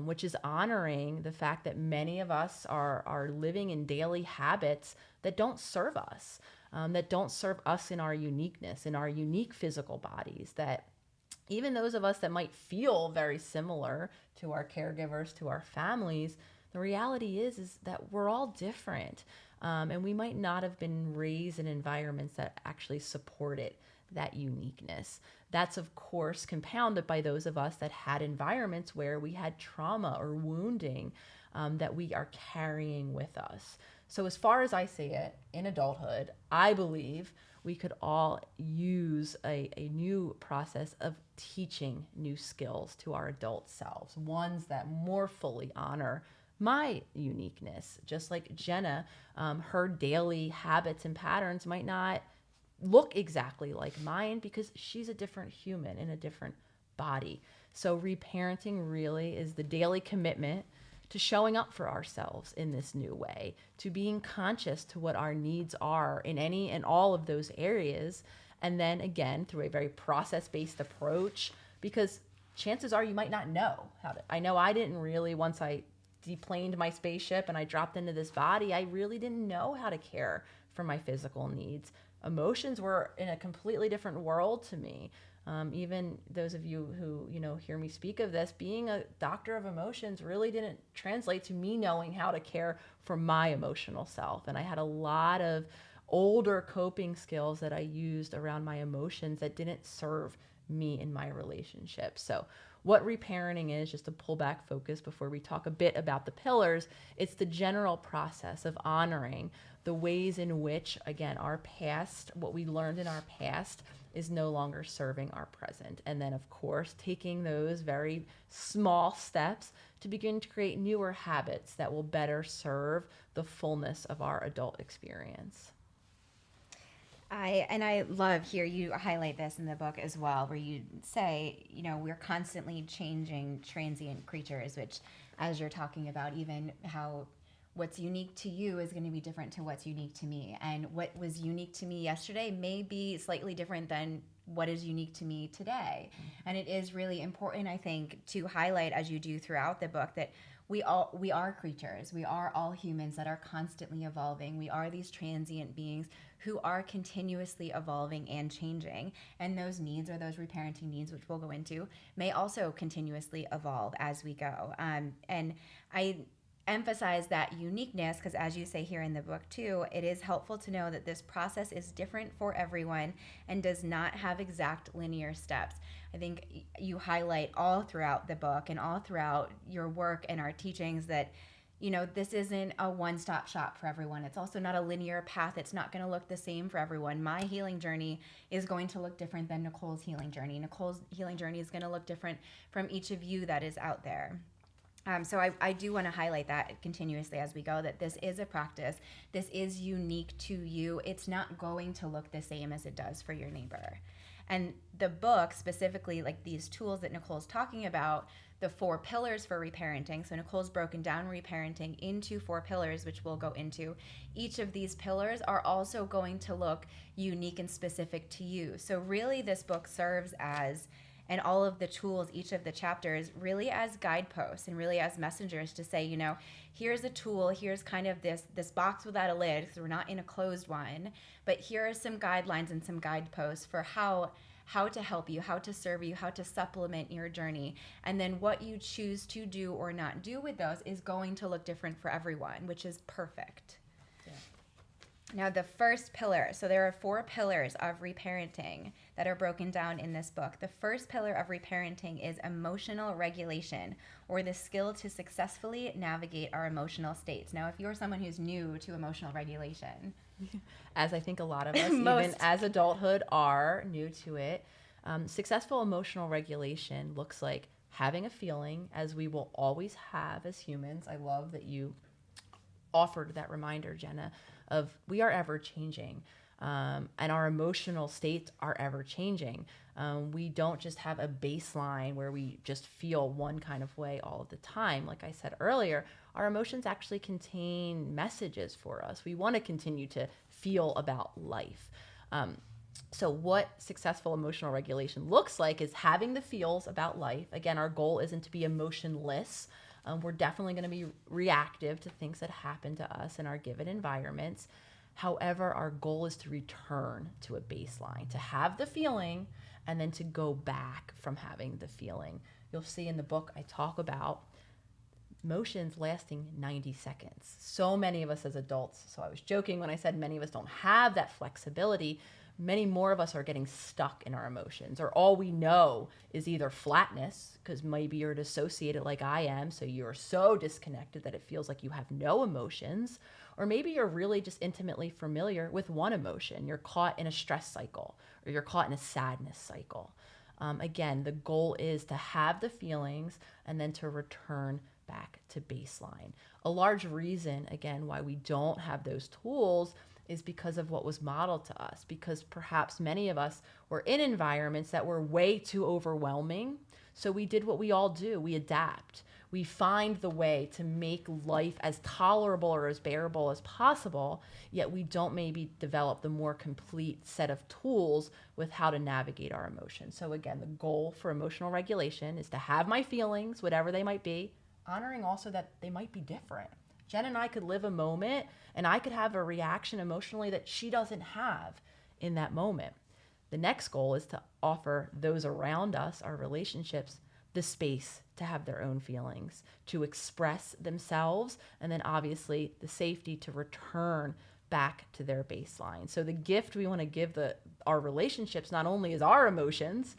which is honoring the fact that many of us are living in daily habits that don't serve us. That don't serve us in our uniqueness, in our unique physical bodies, that even those of us that might feel very similar to our caregivers, to our families, the reality is that we're all different. And we might not have been raised in environments that actually supported that uniqueness. That's, of course, compounded by those of us that had environments where we had trauma or wounding that we are carrying with us. So as far as I see it, in adulthood, I believe we could all use a new process of teaching new skills to our adult selves, ones that more fully honor my uniqueness. Just like Jenna, her daily habits and patterns might not look exactly like mine because she's a different human in a different body. So reparenting really is the daily commitment to showing up for ourselves in this new way, to being conscious to what our needs are in any and all of those areas. And then again, through a very process-based approach, because chances are you might not know how to. I know I didn't really, once I deplaned my spaceship and I dropped into this body, I really didn't know how to care for my physical needs. Emotions were in a completely different world to me. Even those of you who, hear me speak of this, being a doctor of emotions really didn't translate to me knowing how to care for my emotional self. And I had a lot of older coping skills that I used around my emotions that didn't serve me in my relationship. So what reparenting is, just to pull back focus before we talk a bit about the pillars, it's the general process of honoring the ways in which, again, our past, what we learned in our past, is no longer serving our present. And then, of course, taking those very small steps to begin to create newer habits that will better serve the fullness of our adult experience. I love here you highlight this in the book as well, where you say, we're constantly changing transient creatures, which, as you're talking about, even how what's unique to you is going to be different to what's unique to me. And what was unique to me yesterday may be slightly different than what is unique to me today. And it is really important, I think, to highlight, as you do throughout the book, that we are creatures. We are all humans that are constantly evolving. We are these transient beings who are continuously evolving and changing. And those needs, or those reparenting needs, which we'll go into, may also continuously evolve as we go. And I emphasize that uniqueness because, as you say here in the book too, it is helpful to know that this process is different for everyone and does not have exact linear steps. I think you highlight all throughout the book and all throughout your work and our teachings that this isn't a one-stop shop for everyone. It's also not a linear path. It's not going to look the same for everyone. My healing journey is going to look different than Nicole's healing journey. Nicole's healing journey is going to look different from each of you that is out there. So I do want to highlight that continuously as we go, that this is a practice. This is unique to you. It's not going to look the same as it does for your neighbor. And the book, specifically, like these tools that Nicole's talking about, the 4 pillars for reparenting. So Nicole's broken down reparenting into 4 pillars, which we'll go into. Each of these pillars are also going to look unique and specific to you. So really this book serves as, and all of the tools, each of the chapters, really as guideposts and really as messengers to say, here's a tool, here's kind of this box without a lid, because we're not in a closed one, but here are some guidelines and some guideposts for how to help you, how to serve you, how to supplement your journey. And then what you choose to do or not do with those is going to look different for everyone, which is perfect. Now, the first pillar, so there are 4 pillars of reparenting that are broken down in this book. The first pillar of reparenting is emotional regulation, or the skill to successfully navigate our emotional states. Now, if you're someone who's new to emotional regulation, as I think a lot of us, even as adulthood, are new to it, successful emotional regulation looks like having a feeling, as we will always have as humans. I love that you offered that reminder, Jenna, of we are ever changing, and our emotional states are ever changing. We don't just have a baseline where we just feel one kind of way all of the time. Like I said earlier, our emotions actually contain messages for us. We want to continue to feel about life. So what successful emotional regulation looks like is having the feels about life. Again, our goal isn't to be emotionless. We're definitely going to be reactive to things that happen to us in our given environments. However, our goal is to return to a baseline, to have the feeling, and then to go back from having the feeling. You'll see in the book I talk about emotions lasting 90 seconds. So many of us as adults, so I was joking when I said many of us don't have that flexibility. Many more of us are getting stuck in our emotions, or all we know is either flatness, because maybe you're dissociated like I am, so you're so disconnected that it feels like you have no emotions, or maybe you're really just intimately familiar with one emotion. You're caught in a stress cycle, or you're caught in a sadness cycle. Again, the goal is to have the feelings and then to return back to baseline. A large reason, again, why we don't have those tools is because of what was modeled to us, because perhaps many of us were in environments that were way too overwhelming. So we did what we all do. We adapt. We find the way to make life as tolerable or as bearable as possible, yet we don't maybe develop the more complete set of tools with how to navigate our emotions. So again, the goal for emotional regulation is to have my feelings, whatever they might be, honoring also that they might be different. Jen and I could live a moment and I could have a reaction emotionally that she doesn't have in that moment. The next goal is to offer those around us, our relationships, the space to have their own feelings, to express themselves, and then obviously the safety to return back to their baseline. So the gift we want to give our relationships not only is our emotions,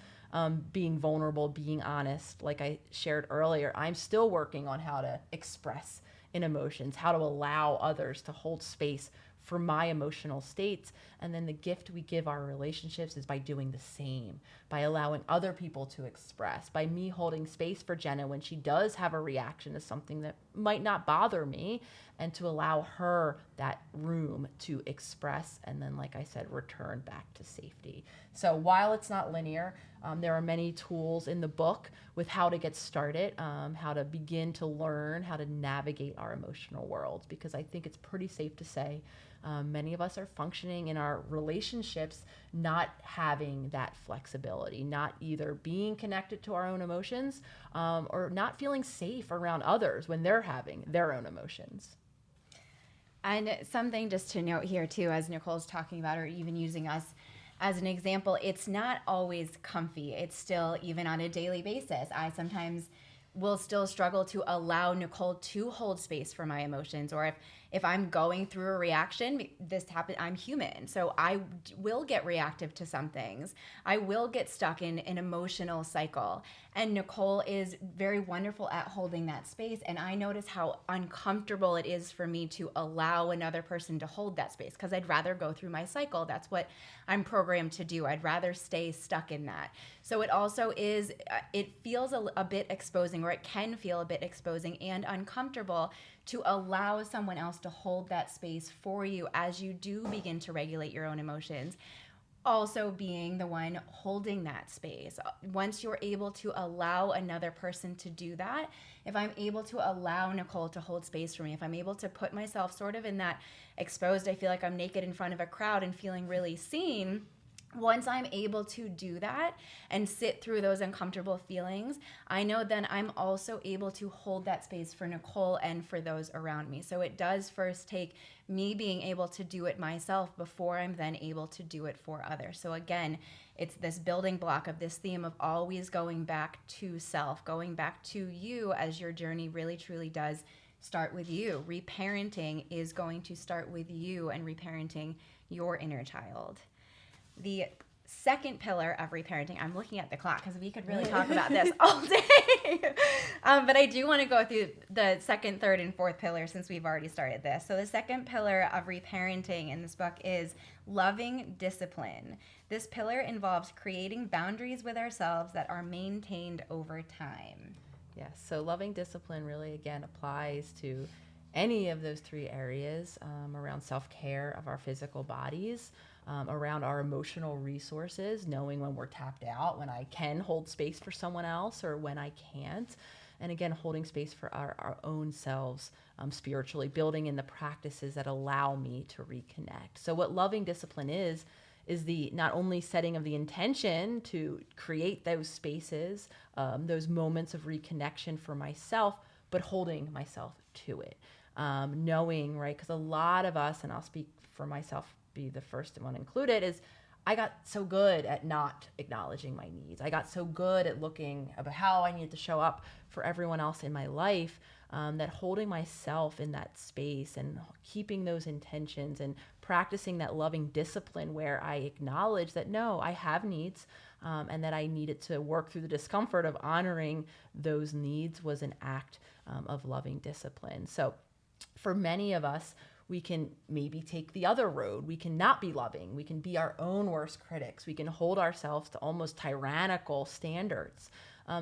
being vulnerable, being honest. Like I shared earlier, I'm still working on how to express in emotions, how to allow others to hold space for my emotional states. And then the gift we give our relationships is by doing the same, by allowing other people to express, by me holding space for Jenna when she does have a reaction to something that might not bother me, and to allow her that room to express, and then, like I said, return back to safety. So while it's not linear, there are many tools in the book with how to get started, how to begin to learn how to navigate our emotional worlds, because I think it's pretty safe to say many of us are functioning in our relationships not having that flexibility, not either being connected to our own emotions or not feeling safe around others when they're having their own emotions. And something just to note here too, as Nicole's talking about, or even using us as an example, it's not always comfy. It's still, even on a daily basis, I sometimes will still struggle to allow Nicole to hold space for my emotions. Or if I'm going through a reaction, this happened, I'm human. So I will get reactive to some things. I will get stuck in an emotional cycle. And Nicole is very wonderful at holding that space. And I notice how uncomfortable it is for me to allow another person to hold that space, because I'd rather go through my cycle. That's what I'm programmed to do. I'd rather stay stuck in that. So it also is, it feels a bit exposing, or it can feel a bit exposing and uncomfortable to allow someone else to hold that space for you as you do begin to regulate your own emotions. Also being the one holding that space. Once you're able to allow another person to do that, if I'm able to allow Nicole to hold space for me, if I'm able to put myself sort of in that exposed, I feel like I'm naked in front of a crowd and feeling really seen. Once I'm able to do that and sit through those uncomfortable feelings, I know then I'm also able to hold that space for Nicole and for those around me. So it does first take me being able to do it myself before I'm then able to do it for others. So again, it's this building block of this theme of always going back to self, going back to you, as your journey really truly does start with you. Reparenting is going to start with you and reparenting your inner child. The second pillar of reparenting, I'm looking at the clock because we could really talk about this all day. But I do want to go through the second, third, and fourth pillar since we've already started this. So the second pillar of reparenting in this book is loving discipline. This pillar involves creating boundaries with ourselves that are maintained over time. Yes, so loving discipline really, again, applies to any of those three areas around self-care of our physical bodies, around our emotional resources, knowing when we're tapped out, when I can hold space for someone else or when I can't. And again, holding space for our own selves spiritually, building in the practices that allow me to reconnect. So what loving discipline is the not only setting of the intention to create those spaces, those moments of reconnection for myself, but holding myself to it. Knowing, right, because a lot of us, and I'll speak for myself, be the first one included, is I got so good at not acknowledging my needs. I got so good at looking at how I needed to show up for everyone else in my life, that holding myself in that space and keeping those intentions and practicing that loving discipline where I acknowledge that, no, I have needs, and that I needed to work through the discomfort of honoring those needs was an act of loving discipline. So for many of us, we can maybe take the other road. We can not be loving. We can be our own worst critics. We can hold ourselves to almost tyrannical standards.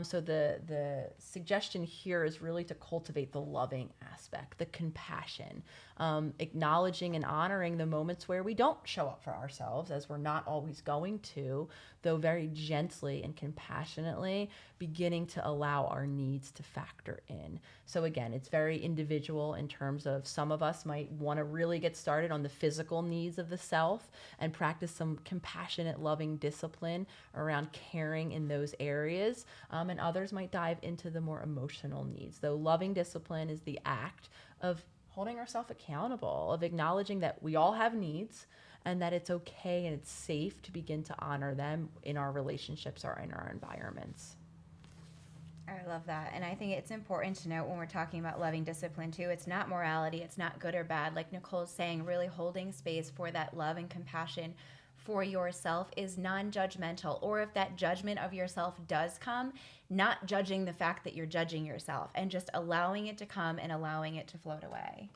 So the suggestion here is really to cultivate the loving aspect, the compassion, acknowledging and honoring the moments where we don't show up for ourselves, as we're not always going to, though very gently and compassionately beginning to allow our needs to factor in. So again, it's very individual in terms of some of us might want to really get started on the physical needs of the self and practice some compassionate, loving discipline around caring in those areas. and others might dive into the more emotional needs. Though loving discipline is the act of holding ourselves accountable, of acknowledging that we all have needs and that it's okay and it's safe to begin to honor them in our relationships or in our environments. I love that. And I think it's important to note when we're talking about loving discipline too, it's not morality, it's not good or bad. Like Nicole's saying, really holding space for that love and compassion for yourself is non-judgmental. Or if that judgment of yourself does come, not judging the fact that you're judging yourself and just allowing it to come and allowing it to float away.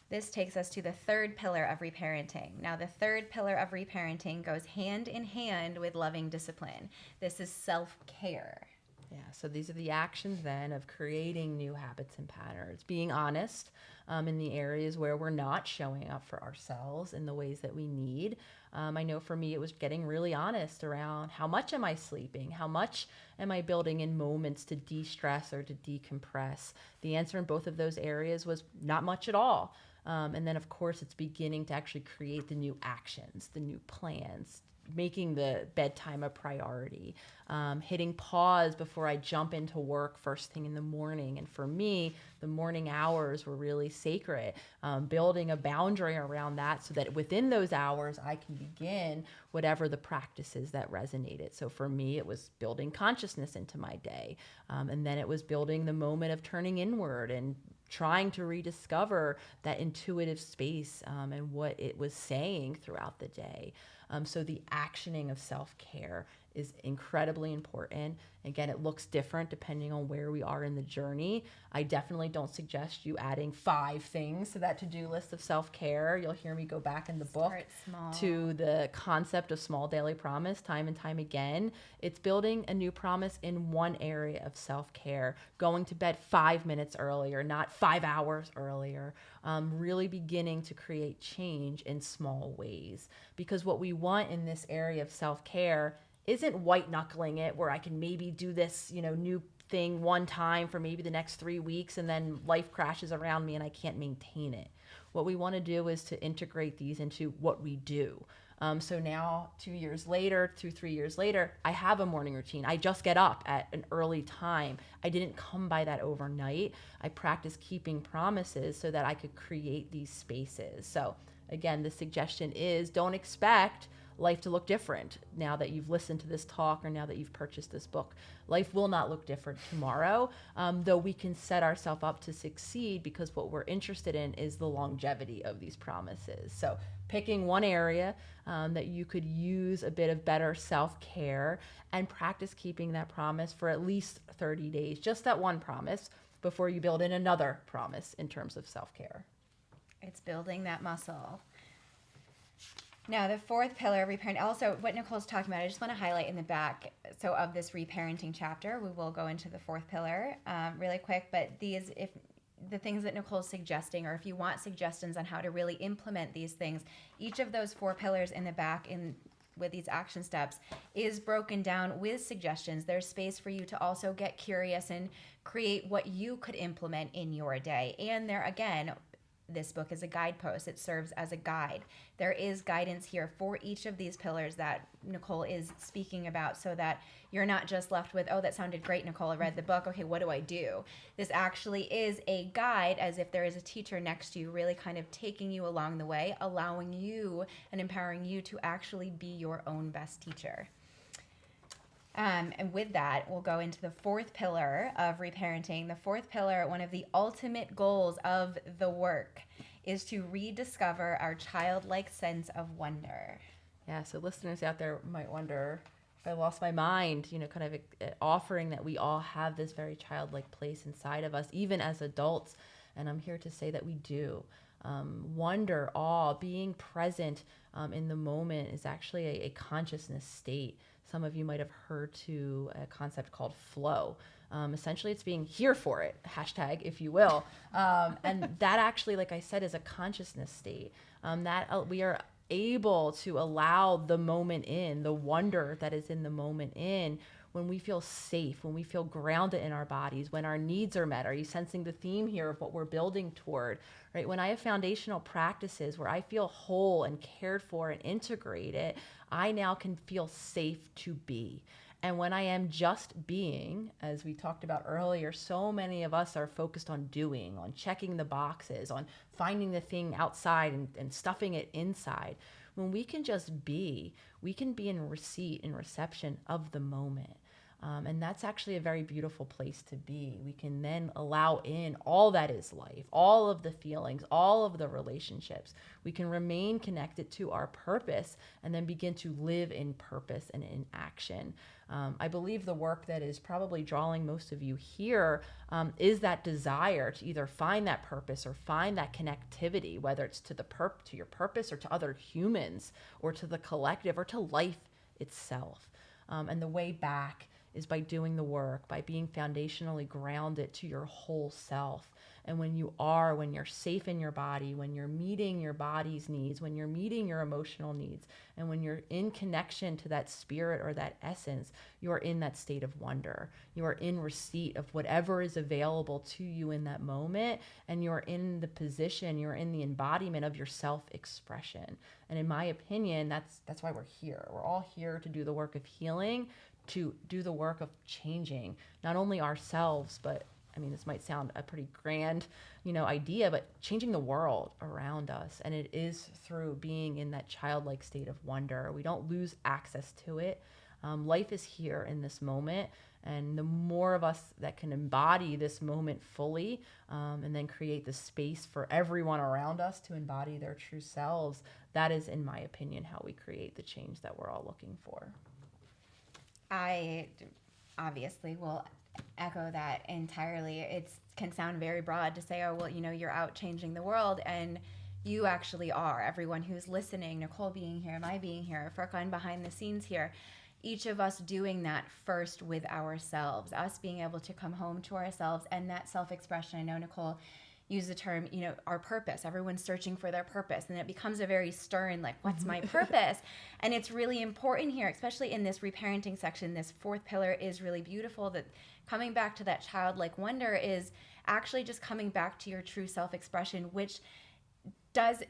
This takes us to the third pillar of reparenting. Now, the third pillar of reparenting goes hand in hand with loving discipline. This is self-care. Yeah, so these are the actions then of creating new habits and patterns, being honest in the areas where we're not showing up for ourselves in the ways that we need. I know for me, it was getting really honest around how much am I sleeping? How much am I building in moments to de-stress or to decompress? The answer in both of those areas was not much at all. And then, of course, it's beginning to actually create the new actions, the new plans, making the bedtime a priority, hitting pause before I jump into work first thing in the morning. And for me, the morning hours were really sacred, building a boundary around that so that within those hours, I can begin whatever the practices that resonated. So for me, it was building consciousness into my day. And then it was building the moment of turning inward and trying to rediscover that intuitive space and what it was saying throughout the day. So the actioning of self-care is incredibly important. Again, it looks different depending on where we are in the journey. I definitely don't suggest you adding 5 things to that to-do list of self-care. You'll hear me go back in the book to the concept of small daily promise time and time again. It's building a new promise in one area of self-care, going to bed 5 minutes earlier, not 5 hours earlier, really beginning to create change in small ways. Because what we want in this area of self-care isn't white knuckling it where I can maybe do this, new thing one time for maybe the next 3 weeks and then life crashes around me and I can't maintain it. What we want to do is to integrate these into what we do. So now 2 years later, 3 years later, I have a morning routine. I just get up at an early time. I didn't come by that overnight. I practice keeping promises so that I could create these spaces. So again, the suggestion is don't expect life to look different now that you've listened to this talk or now that you've purchased this book. Life will not look different tomorrow, though we can set ourselves up to succeed because what we're interested in is the longevity of these promises. So picking one area that you could use a bit of better self-care and practice keeping that promise for at least 30 days, just that one promise, before you build in another promise in terms of self-care. It's building that muscle. Now, the fourth pillar of reparenting, also what Nicole's talking about, I just want to highlight in the back. So of this reparenting chapter, we will go into the fourth pillar really quick. But if the things that Nicole's suggesting, or if you want suggestions on how to really implement these things, each of those 4 pillars in the back with these action steps is broken down with suggestions. There's space for you to also get curious and create what you could implement in your day. And there, again, this book is a guidepost. It serves as a guide. There is guidance here for each of these pillars that Nicole is speaking about so that you're not just left with, oh, that sounded great, Nicole, I read the book. Okay, what do I do? This actually is a guide, as if there is a teacher next to you, really kind of taking you along the way, allowing you and empowering you to actually be your own best teacher. And with that, we'll go into the fourth pillar of reparenting. The fourth pillar, one of the ultimate goals of the work, is to rediscover our childlike sense of wonder. Yeah, so listeners out there might wonder, if I lost my mind, kind of offering that we all have this very childlike place inside of us, even as adults. And I'm here to say that we do. Wonder, awe, being present in the moment is actually a consciousness state. Some of you might have heard to a concept called flow. Essentially, it's being here for it, hashtag, if you will. And that actually, like I said, is a consciousness state that we are able to allow the moment in, the wonder that is in the moment in, when we feel safe, when we feel grounded in our bodies, when our needs are met. Are you sensing the theme here of what we're building toward, right? When I have foundational practices where I feel whole and cared for and integrated, I now can feel safe to be. And when I am just being, as we talked about earlier, so many of us are focused on doing, on checking the boxes, on finding the thing outside and stuffing it inside. When we can just be, we can be in receipt and reception of the moment. And that's actually a very beautiful place to be. We can then allow in all that is life, all of the feelings, all of the relationships. We can remain connected to our purpose and then begin to live in purpose and in action. I believe the work that is probably drawing most of you here is that desire to either find that purpose or find that connectivity, whether it's to to your purpose or to other humans or to the collective or to life itself. And the way back is by doing the work, by being foundationally grounded to your whole self. And when you're safe in your body, when you're meeting your body's needs, when you're meeting your emotional needs, and when you're in connection to that spirit or that essence, you are in that state of wonder. You are in receipt of whatever is available to you in that moment, and you're in the position, you're in the embodiment of your self-expression. And in my opinion, that's why we're here. We're all here to do the work of healing, to do the work of changing not only ourselves, but I mean, this might sound a pretty grand, idea, but changing the world around us. And it is through being in that childlike state of wonder. We don't lose access to it. Life is here in this moment. And the more of us that can embody this moment fully, and then create the space for everyone around us to embody their true selves, that is, in my opinion, how we create the change that we're all looking for. I obviously will echo that entirely. It can sound very broad to say, oh, well, you're out changing the world, and you actually are. Everyone who's listening, Nicole being here, my being here, Furkan behind the scenes here, each of us doing that first with ourselves, us being able to come home to ourselves and that self-expression. I know Nicole used the term, our purpose. Everyone's searching for their purpose, and it becomes a very stern, like, what's my purpose? And it's really important here, especially in this reparenting section. This fourth pillar is really beautiful, that coming back to that childlike wonder is actually just coming back to your true self-expression, which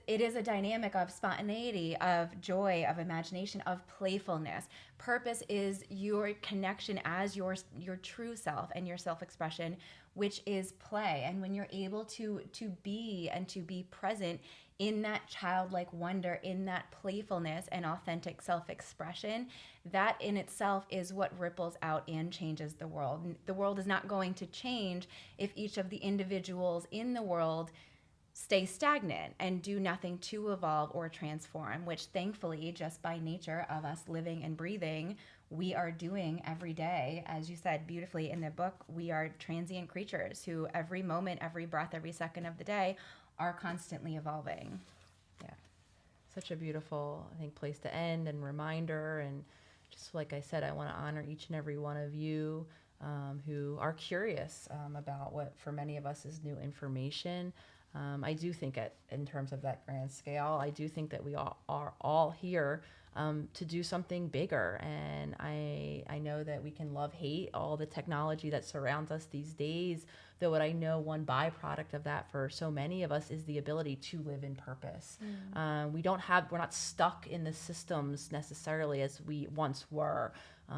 it is a dynamic of spontaneity, of joy, of imagination, of playfulness. Purpose is your connection as your true self and your self-expression, which is play. And when you're able to be and to be present in that childlike wonder, in that playfulness and authentic self-expression, that in itself is what ripples out and changes the world. The world is not going to change if each of the individuals in the world stay stagnant and do nothing to evolve or transform, which thankfully, just by nature of us living and breathing, we are doing every day. As you said beautifully in the book, we are transient creatures who every moment, every breath, every second of the day are constantly evolving. Yeah. Such a beautiful, I think, place to end and reminder. And just like I said, I want to honor each and every one of you who are curious about what for many of us is new information. I do think in terms of that grand scale, I do think that we are all here to do something bigger. And I know that we can hate all the technology that surrounds us these days, though what I know one byproduct of that for so many of us is the ability to live in purpose. We're not stuck in the systems necessarily as we once were.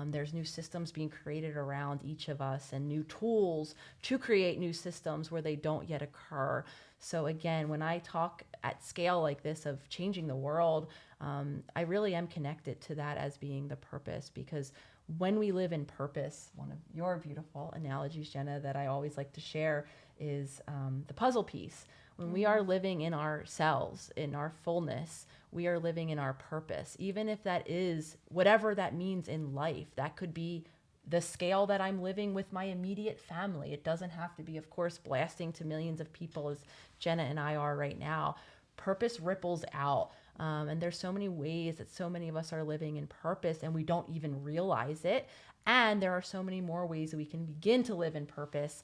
There's new systems being created around each of us and new tools to create new systems where they don't yet occur. So again, when I talk at scale like this of changing the world, I really am connected to that as being the purpose, because when we live in purpose, one of your beautiful analogies, Jenna, that I always like to share is the puzzle piece. When we are living in ourselves, in our fullness, we are living in our purpose, even if that is whatever that means in life. That could be the scale that I'm living with my immediate family. It doesn't have to be, of course, blasting to millions of people as Jenna and I are right now. Purpose ripples out. And there's so many ways that so many of us are living in purpose and we don't even realize it. And there are so many more ways that we can begin to live in purpose,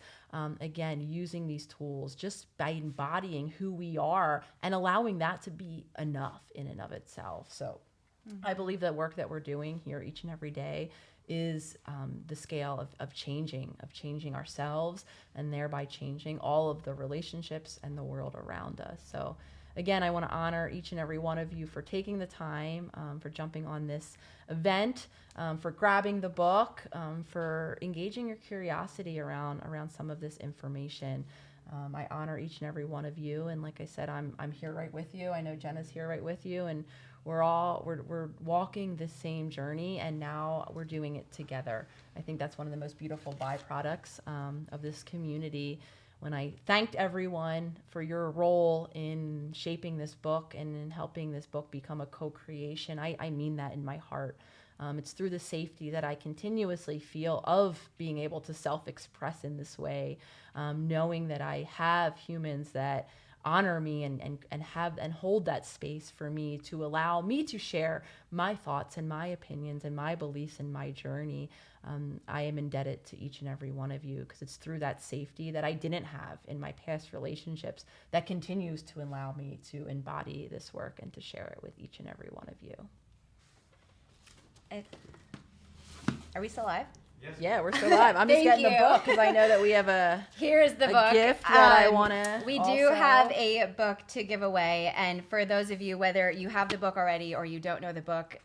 again, using these tools, just by embodying who we are and allowing that to be enough in and of itself. So I believe that work that we're doing here each and every day is the scale of changing ourselves and thereby changing all of the relationships and the world around us. So again, I want to honor each and every one of you for taking the time, for jumping on this event, for grabbing the book, for engaging your curiosity around some of this information. I honor each and every one of you, and like I said, I'm here right with you. I know Jenna's here right with you, and we're walking the same journey, and now we're doing it together. I think that's one of the most beautiful byproducts of this community. When I thanked everyone for your role in shaping this book and in helping this book become a co-creation, I mean that in my heart. It's through the safety that I continuously feel of being able to self-express in this way, knowing that I have humans that honor me and hold that space for me to allow me to share my thoughts and my opinions and my beliefs and my journey. I am indebted to each and every one of you, because it's through that safety that I didn't have in my past relationships that continues to allow me to embody this work and to share it with each and every one of you. Are we still live? Yes. Yeah, we're still live. I'm just getting the book because I know that we have here's the book gift that I want to. We do have a book to give away, and for those of you, whether you have the book already or you don't know the book,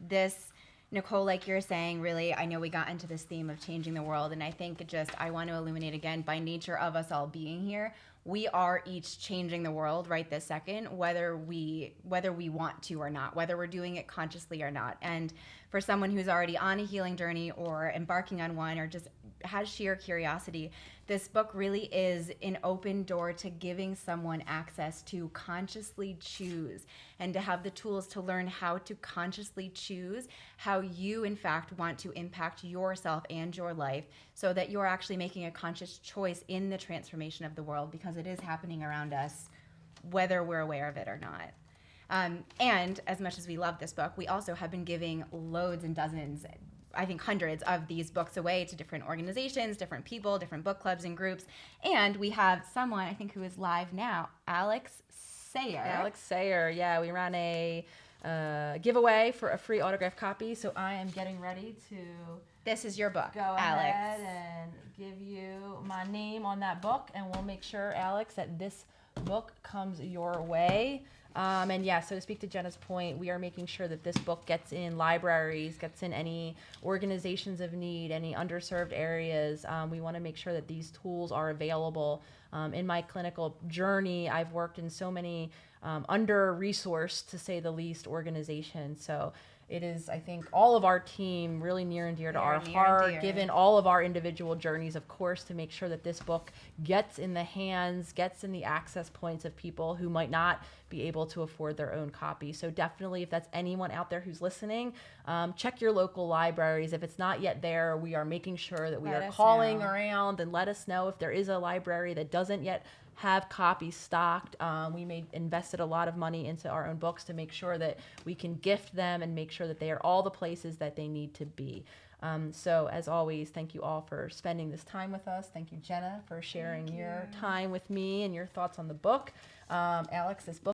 this, Nicole, like you're saying, really, I know we got into this theme of changing the world, and I think I want to illuminate again, by nature of us all being here, we are each changing the world right this second, whether we want to or not, whether we're doing it consciously or not. And for someone who's already on a healing journey or embarking on one or just has sheer curiosity, this book really is an open door to giving someone access to consciously choose and to have the tools to learn how to consciously choose how you, in fact, want to impact yourself and your life, so that you're actually making a conscious choice in the transformation of the world, because it is happening around us, whether we're aware of it or not. And as much as we love this book, we also have been giving loads and dozens, I think hundreds of these books away to different organizations, different people, different book clubs and groups. And we have someone, I think, who is live now, Alex Sayer. Alex Sayer, yeah, we ran a giveaway for a free autographed copy, so I am getting ready to... This is your book, go Alex. ahead and give you my name on that book, and we'll make sure, Alex, that this book comes your way. And yeah, so to speak to Jenna's point, we are making sure that this book gets in libraries, gets in any organizations of need, any underserved areas. We want to make sure that these tools are available. In my clinical journey, I've worked in so many under-resourced, to say the least, organizations. So it is, I think, all of our team really near and dear to our heart, given all of our individual journeys, of course, to make sure that this book gets in the hands, gets in the access points of people who might not be able to afford their own copy. So definitely, if that's anyone out there who's listening, check your local libraries. If it's not yet there, we are making sure that we are calling around, and let us know if there is a library that doesn't yet have copies stocked. We invested a lot of money into our own books to make sure that we can gift them and make sure that they are all the places that they need to be. So as always, thank you all for spending this time with us. Thank you, Jenna, for sharing your time with me and your thoughts on the book. Alex, this book